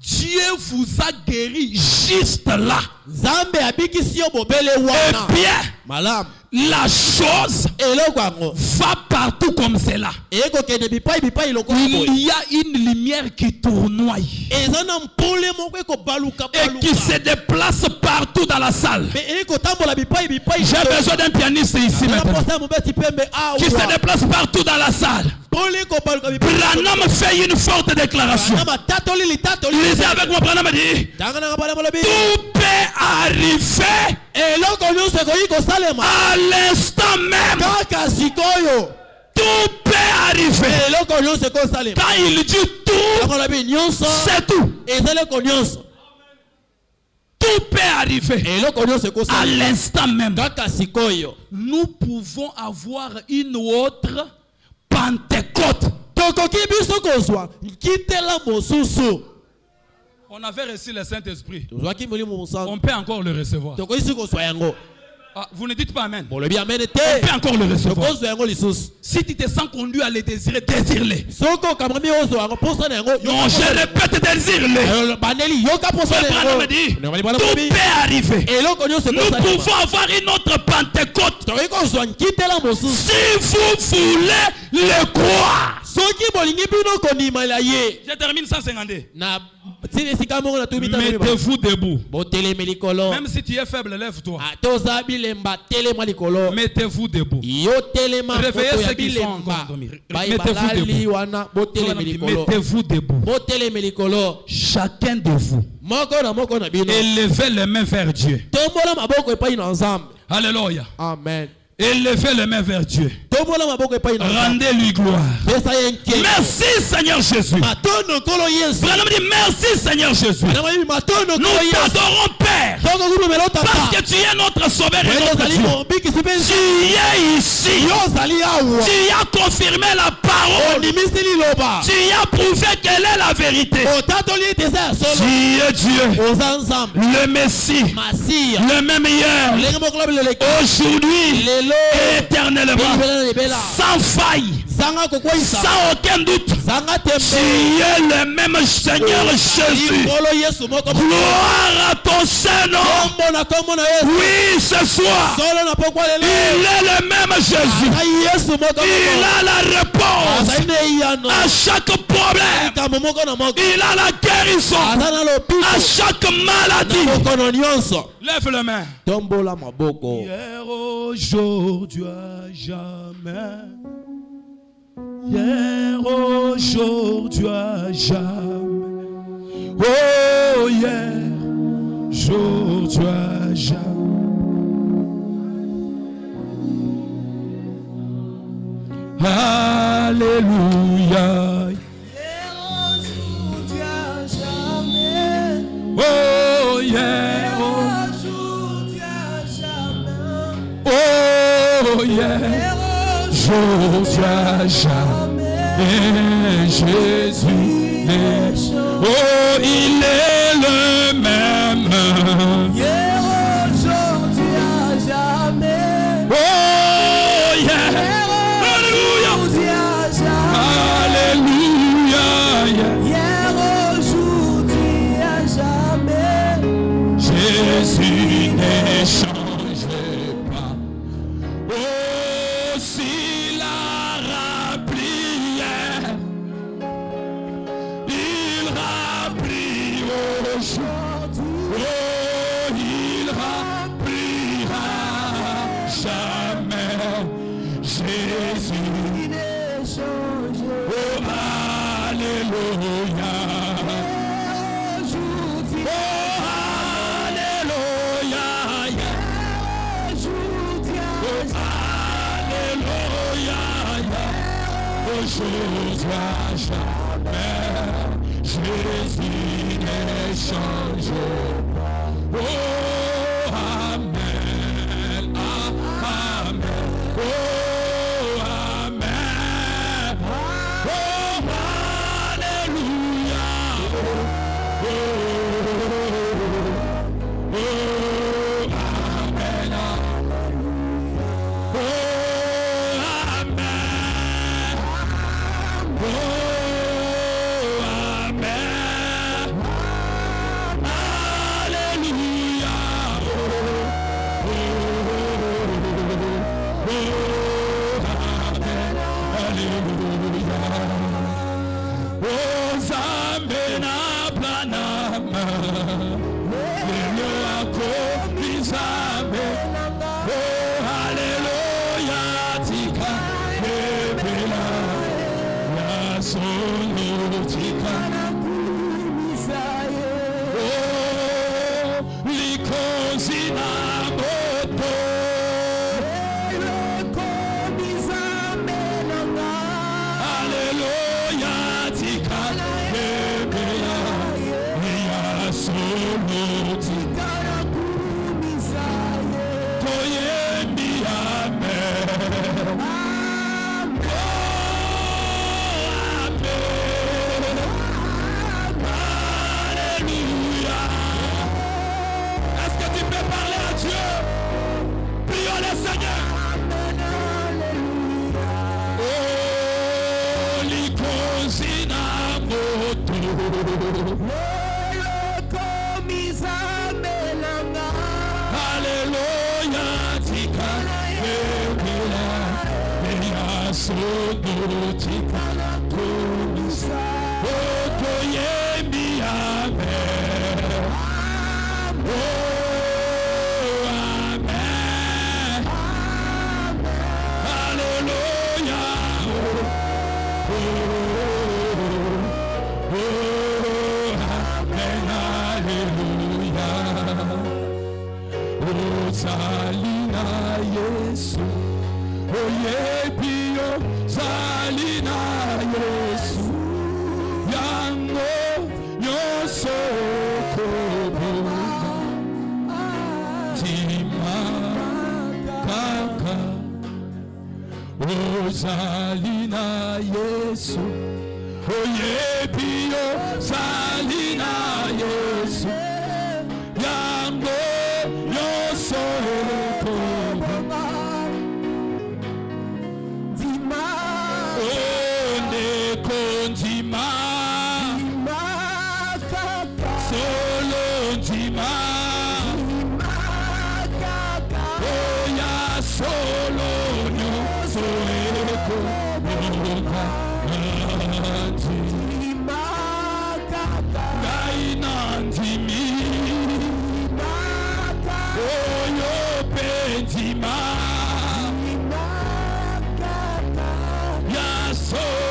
Dieu vous a guéri juste là. Et bien, la chose va partout comme cela. Il y a une lumière qui tournoie et qui se déplace partout dans la salle. J'ai besoin d'un pianiste ici maintenant qui se déplace partout dans la salle. Branham fait une forte déclaration. Lisez avec moi. Branham dit tout peut arriver à l'instant même. Tout peut arriver. Quand il dit tout, c'est tout. Tout peut arriver à l'instant même. Nous pouvons avoir une autre Pentecôte. On avait reçu le Saint-Esprit. On peut encore le recevoir. Ah, vous ne dites pas Amen. On peut encore le recevoir. Si tu te sens conduit à le désirer, désire-le. Non, je répète, désire-le. Me dit, tout peut arriver. Nous pouvons avoir une autre Pentecôte si vous voulez le croire. Je termine 152. Mettez-vous debout. Même si tu es faible, lève-toi. Mettez-vous debout. Réveillez ceux qui sont endormis. Mettez-vous debout. Chacun de vous, élevez les mains vers Dieu. Alléluia. Amen. Élevez les mains vers Dieu. Rendez-lui gloire. Merci Seigneur Jésus. Branham dit merci Seigneur Jésus. Nous t'adorons Père. Parce que tu es notre sauveur et notre Dieu. Tu es ici. Tu as confirmé la parole. Tu as prouvé quelle est la vérité. Tu es Dieu. Le Messie. Le même hier. Aujourd'hui. Et éternellement. Sans faille. Sans aucun doute. Tu es le même Seigneur Jésus. Gloire à ton Saint-Nom. Oui, ce soir. Il est le même Jésus. Il a la réponse à chaque problème. Il a la guérison à chaque maladie. Lève la main. Hier, aujourd'hui, à jamais. hier, aujourd'hui, à jamais. Oh, hier, aujourd'hui, à jamais. Alléluia. Oh, yeah. Oh, yeah. Aujourd'hui à jamais. Jésus est. Oh, il est le même. Hier, aujourd'hui, à jamais. Oh, yeah. Alléluia. Alléluia. Hier, aujourd'hui, à jamais. Jésus n'est changé pas. Oh, s'il a rempli hier, il remplit aujourd'hui. Oh, il remplira jamais. Jésus n'est changé. oh, alléluia. Aujourd'hui, Oh, alléluia. aujourd'hui, Alléluia. Aujourd'hui à jamais, Jésus n'est changé. Oh, amen. Amen. Oh, amen. Oh, alléluia. Oh, oh, amen. Oh, amen. Oh, amen. Alléluia. Oh, amen. Alléluia. Oh, Zambena Planama. Lelo ako Bizambe. Oh, alléluia. Tika Ebela. Ya solo tika. Oh, likozina moto. Alléluia. Tika Ebela. Ya solo tika. Koyembi amen. Oh, amen. Alléluia. Est-ce que tu peux parler à Dieu? Prions le Seigneur. Oh, likozina moto. Alléluia, tika ebela, eya sodo tika komisa, okoyembi amen. Oh, amen. Alléluia. Oh, amen. Alléluia. Oh, Zalina Yesu, oh yebio Zalina Yesu, yango nyoso koboga, tima kaka. Oh, Zalina Yesu, oh yebio Zalina Yesu, yango nyoso koboga. Solo Dima, Oya solo no soeko moka nanti Gainanti mi Oyo pentima Ya solo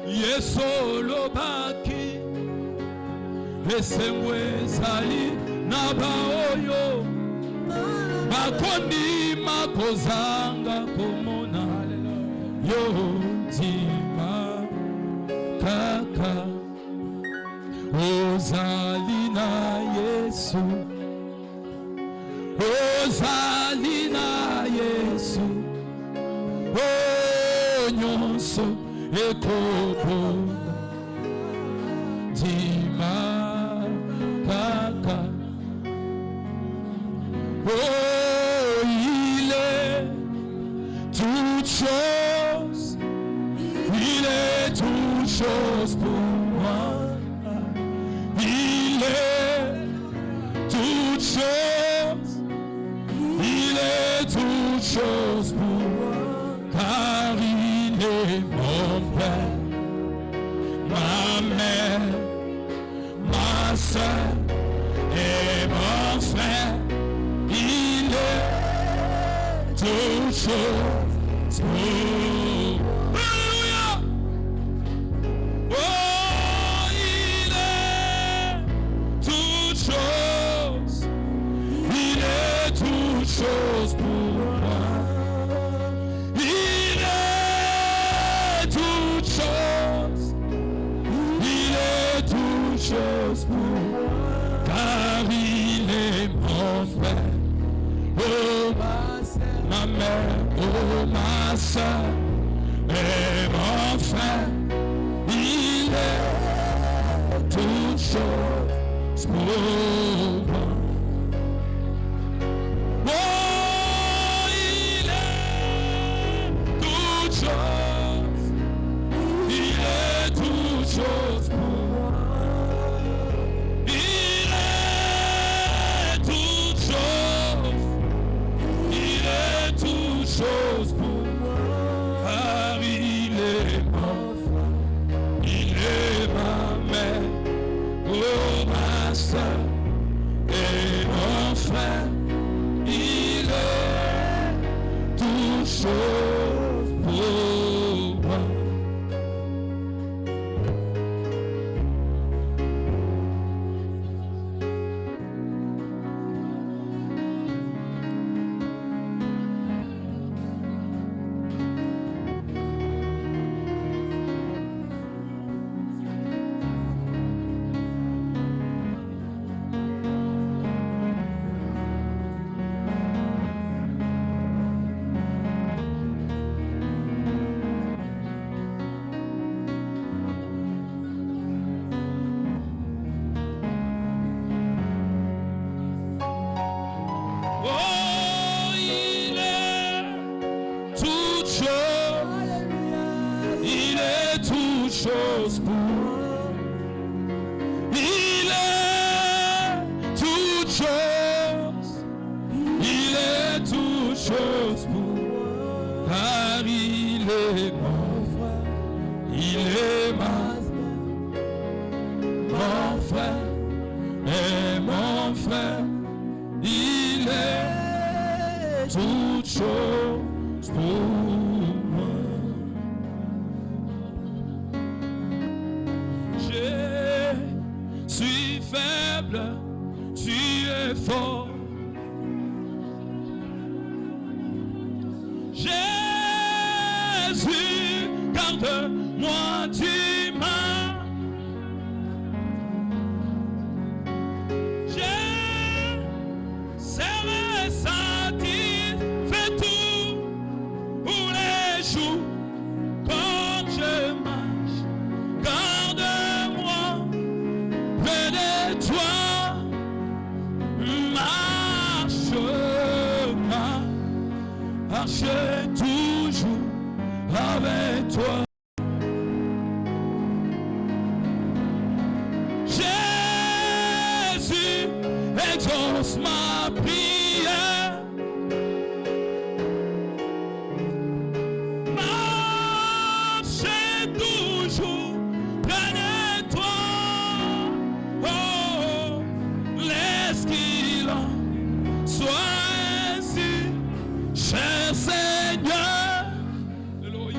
Yesolo baki Esengwe sali Naba oyo Bakondi makozanga komona Yo tima kaka Ozalina Yesu Ozalina Yesu Onyonso Ekobo Tima Kaka Oh, il est toute chose pour moi. Il est toute chose pour moi, car il est mon Père, ma mère, ma soeur et mon frère. Il est toute chose pour moi. Alléluia. Oh, il est toute chose. Il est toute chose pour moi. Il est toute chose. Il est toute chose pour moi. Car il est mon frère. Oh, ma mère, oh, ma soeur et mon frère. Il est toute chose pour moi. Oh, il est toute chose. Il est toute chose pour moi. Il est toute chose. Il est toute chose pour moi. Car il est mon frère. Il est ma mère. Oh, ma soeur et mon frère. Il est toute chose pour moi. Oh, il est toute chose. Il est toute chose pour moi. Il est toute chose. Il est toute chose pour moi. Car il est mon frère. Il est mon frère et mon frère. Il est toute chose pour moi. Je suis faible, tu es fort. Jésus, garde-moi du mal. Serai satisfait tous les jours quand je marche. Garde-moi près de toi. Marche toujours avec toi. Jésus, exauce ma prière. Marche toujours près de toi. Oh, laisse qu'il en soit ainsi, cher Seigneur. Alléluia.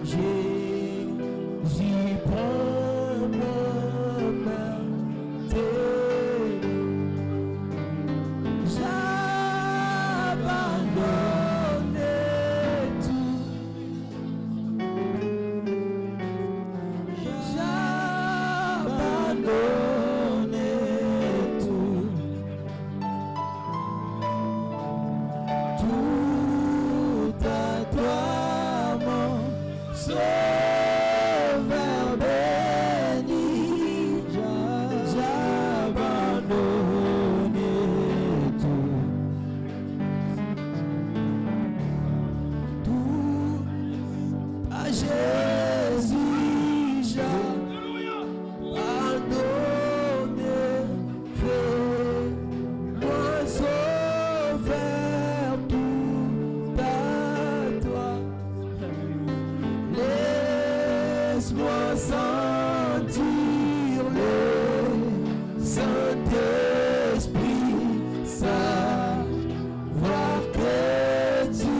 Jésus prend ma main, j'abandonne tout, j'abandonne tout, tout à toi mon Sauveur béni, j'abandonne tout, tout à Jésus j'abandonne, fais-moi Sauveur, tout à toi. Laisse-moi sentir le Saint-Esprit, savoir que tu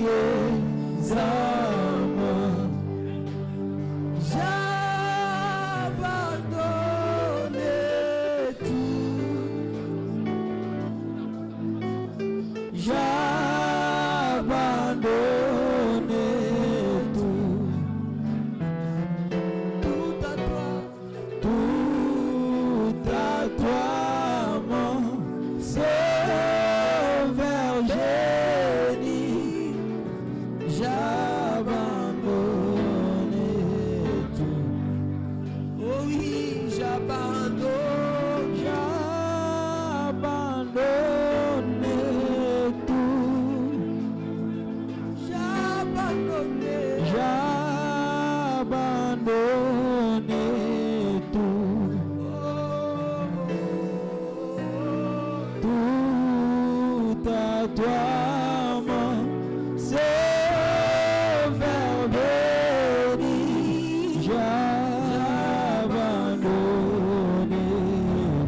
es à moi. J'abandonne tout, j'abandonne tout, tout à toi mon Sauveur génie, j'abandonne tout. Oh oui, j'abandonne, j'abandonne tout, j'abandonne, j'abandonne tout, tout à toi mon Sauveur béni, j'abandonne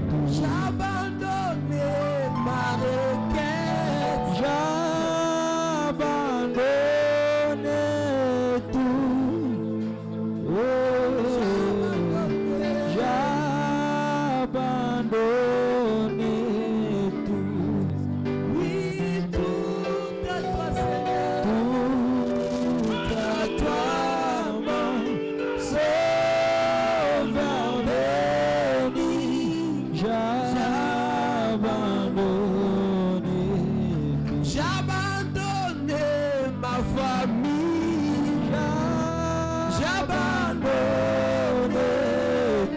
tout, j'abandonne ma requête, j'abandonne tout, j'abandonne tout, oui, tout à toi Seigneur, tout à toi mon Sauveur béni, j'abandonne tout, j'abandonne ma famille, j'abandonne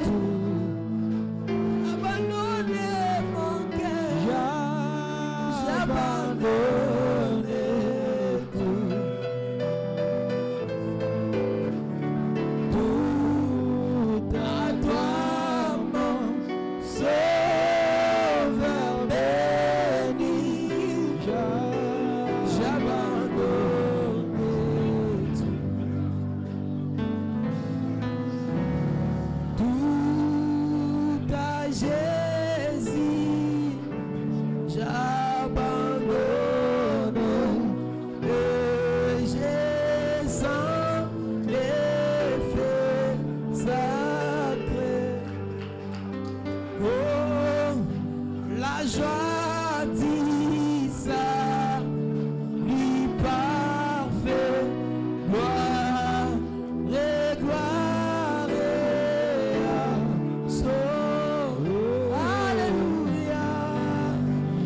tout, abandonne mon cœur, j'abandonne tout, tout à toi mon Sauveur béni, j'abandonne tout, tout à Jésus j'abandonne, et j'ai sans l'effet sacré. Oh, la joie dit ça, lui parfait, gloire et gloire et alléluia,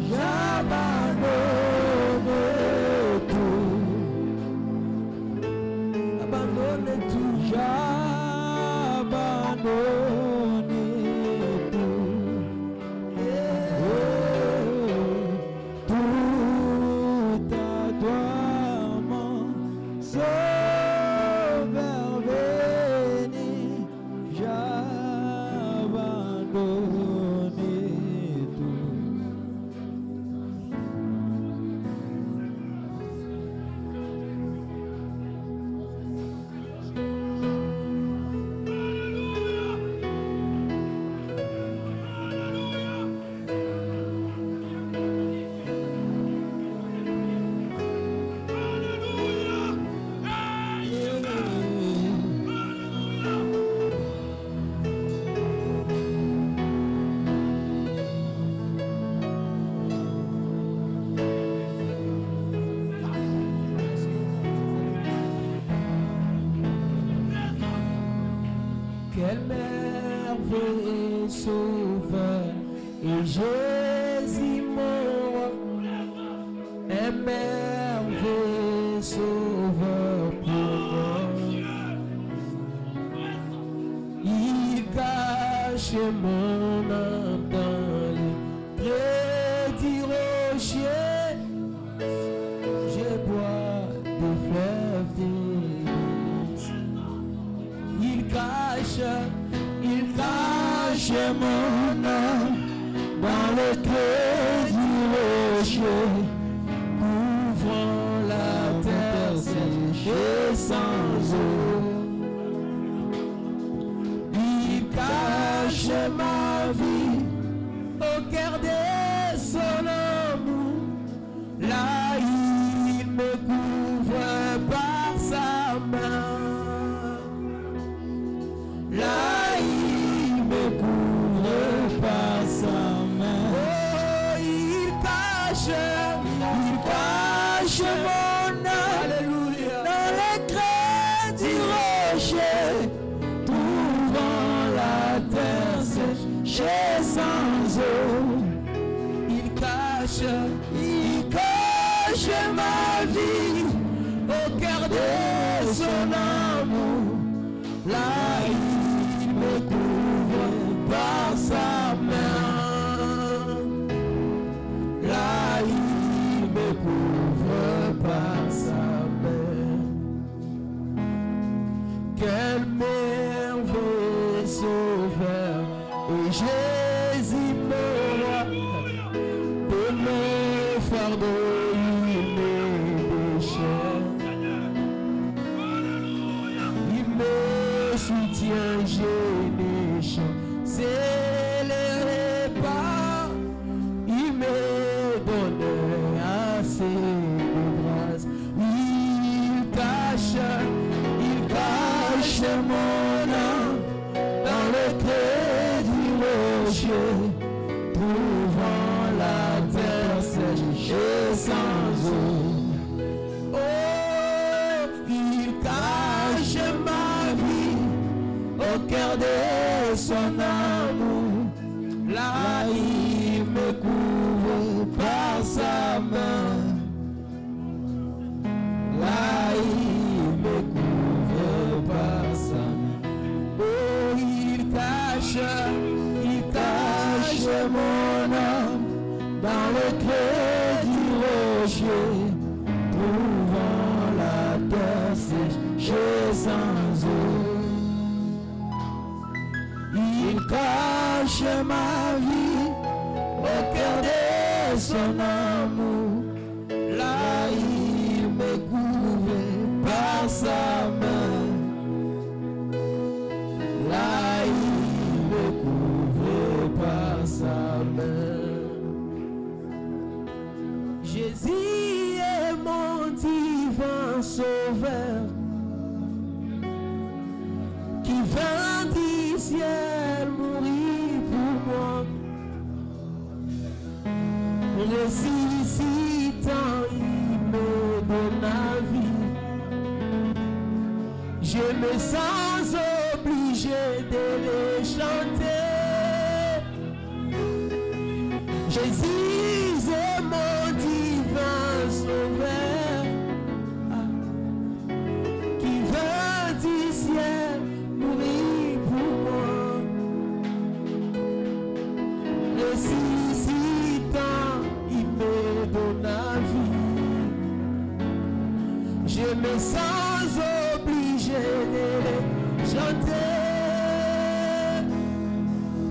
j'abandonne tout, abandonne tout, j'abandonne tout, tout à toi mon Sauveur béni, j'abandonne tout. Quel merveilleux sauveur et Jésus mon roi, un merveilleux sauveur pour moi. Il cache mon âme dans les crédits rochers. Je bois des fleuves délices. Il cache mon âme dans le crédit rocher, couvrant la terre séchée sans eau. Il cache ma vie au cœur de son amour. Là, il me couvre par sa main. Là, il me couvre par sa main. Oh, il cache mon âme dans les creux du rocher, trouvant la terre séchée sans eau. Il cache ma vie au cœur de son amour. Là, il me couvre par sa main. Là, il me couvre par sa main. Quel merveilleux sauveur et Jésus mon roi, de mes fardeaux il me déchire. Il me soutient, je ne chante, c'est les repas. Il me donne assez de grâce. Il cache mon âme dans le creux du rocher, trouvant la terre séchée sans eau. Oh, il cache ma vie au cœur de son amour. Là, il me couvre par sa main. Là, il me couvre par sa main. Oh, il cache mon âme dans le creux du rocher, trouvant la terre séchée sans eau. Il cache ma vie au cœur de son amour. Là, il me couvre par sa main. Là, il me couvre par sa main. Jésus est mon divin sauveur, qui vint du ciel mourir pour moi. Ressuscitant, il me donne la vie. Je me sens obligé de le chanter. Jésus est mon divin sauveur, qui vint du ciel mourir pour moi. Ressuscitant, il me donne la vie. Je me sens obligé de le chanter.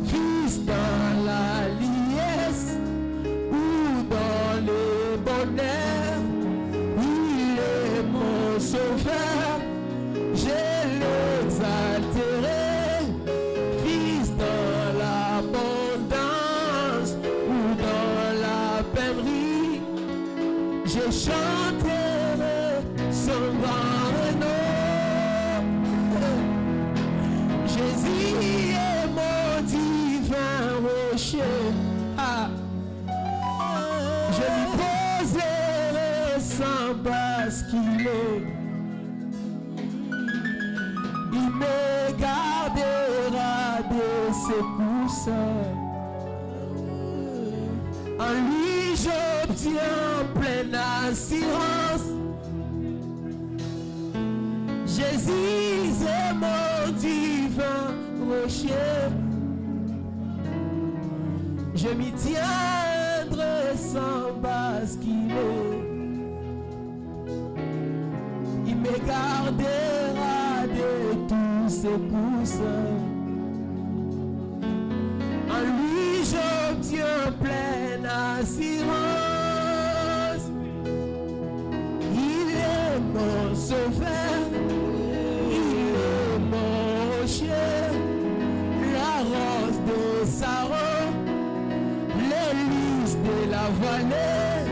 Fils dans la liesse ou dans le bonheur, il est mon sauveur, je l'exalterai. Fils dans l'abondance ou dans la pèlerie, je chanterai son grand nom. Jésus est mon divin rocher. Je lui poserai sans basculer. Il me gardera secousse. En lui j'obtiens pleine assurance. Jésus est mon divin rocher. Je m'y tiendrai sans basculer. Il me gardera de tous ses coups. En lui j'obtiens pleine assurance. Il est mon sauveur, il est mon rocher, la rose de Saron, l'hélice de la vallée.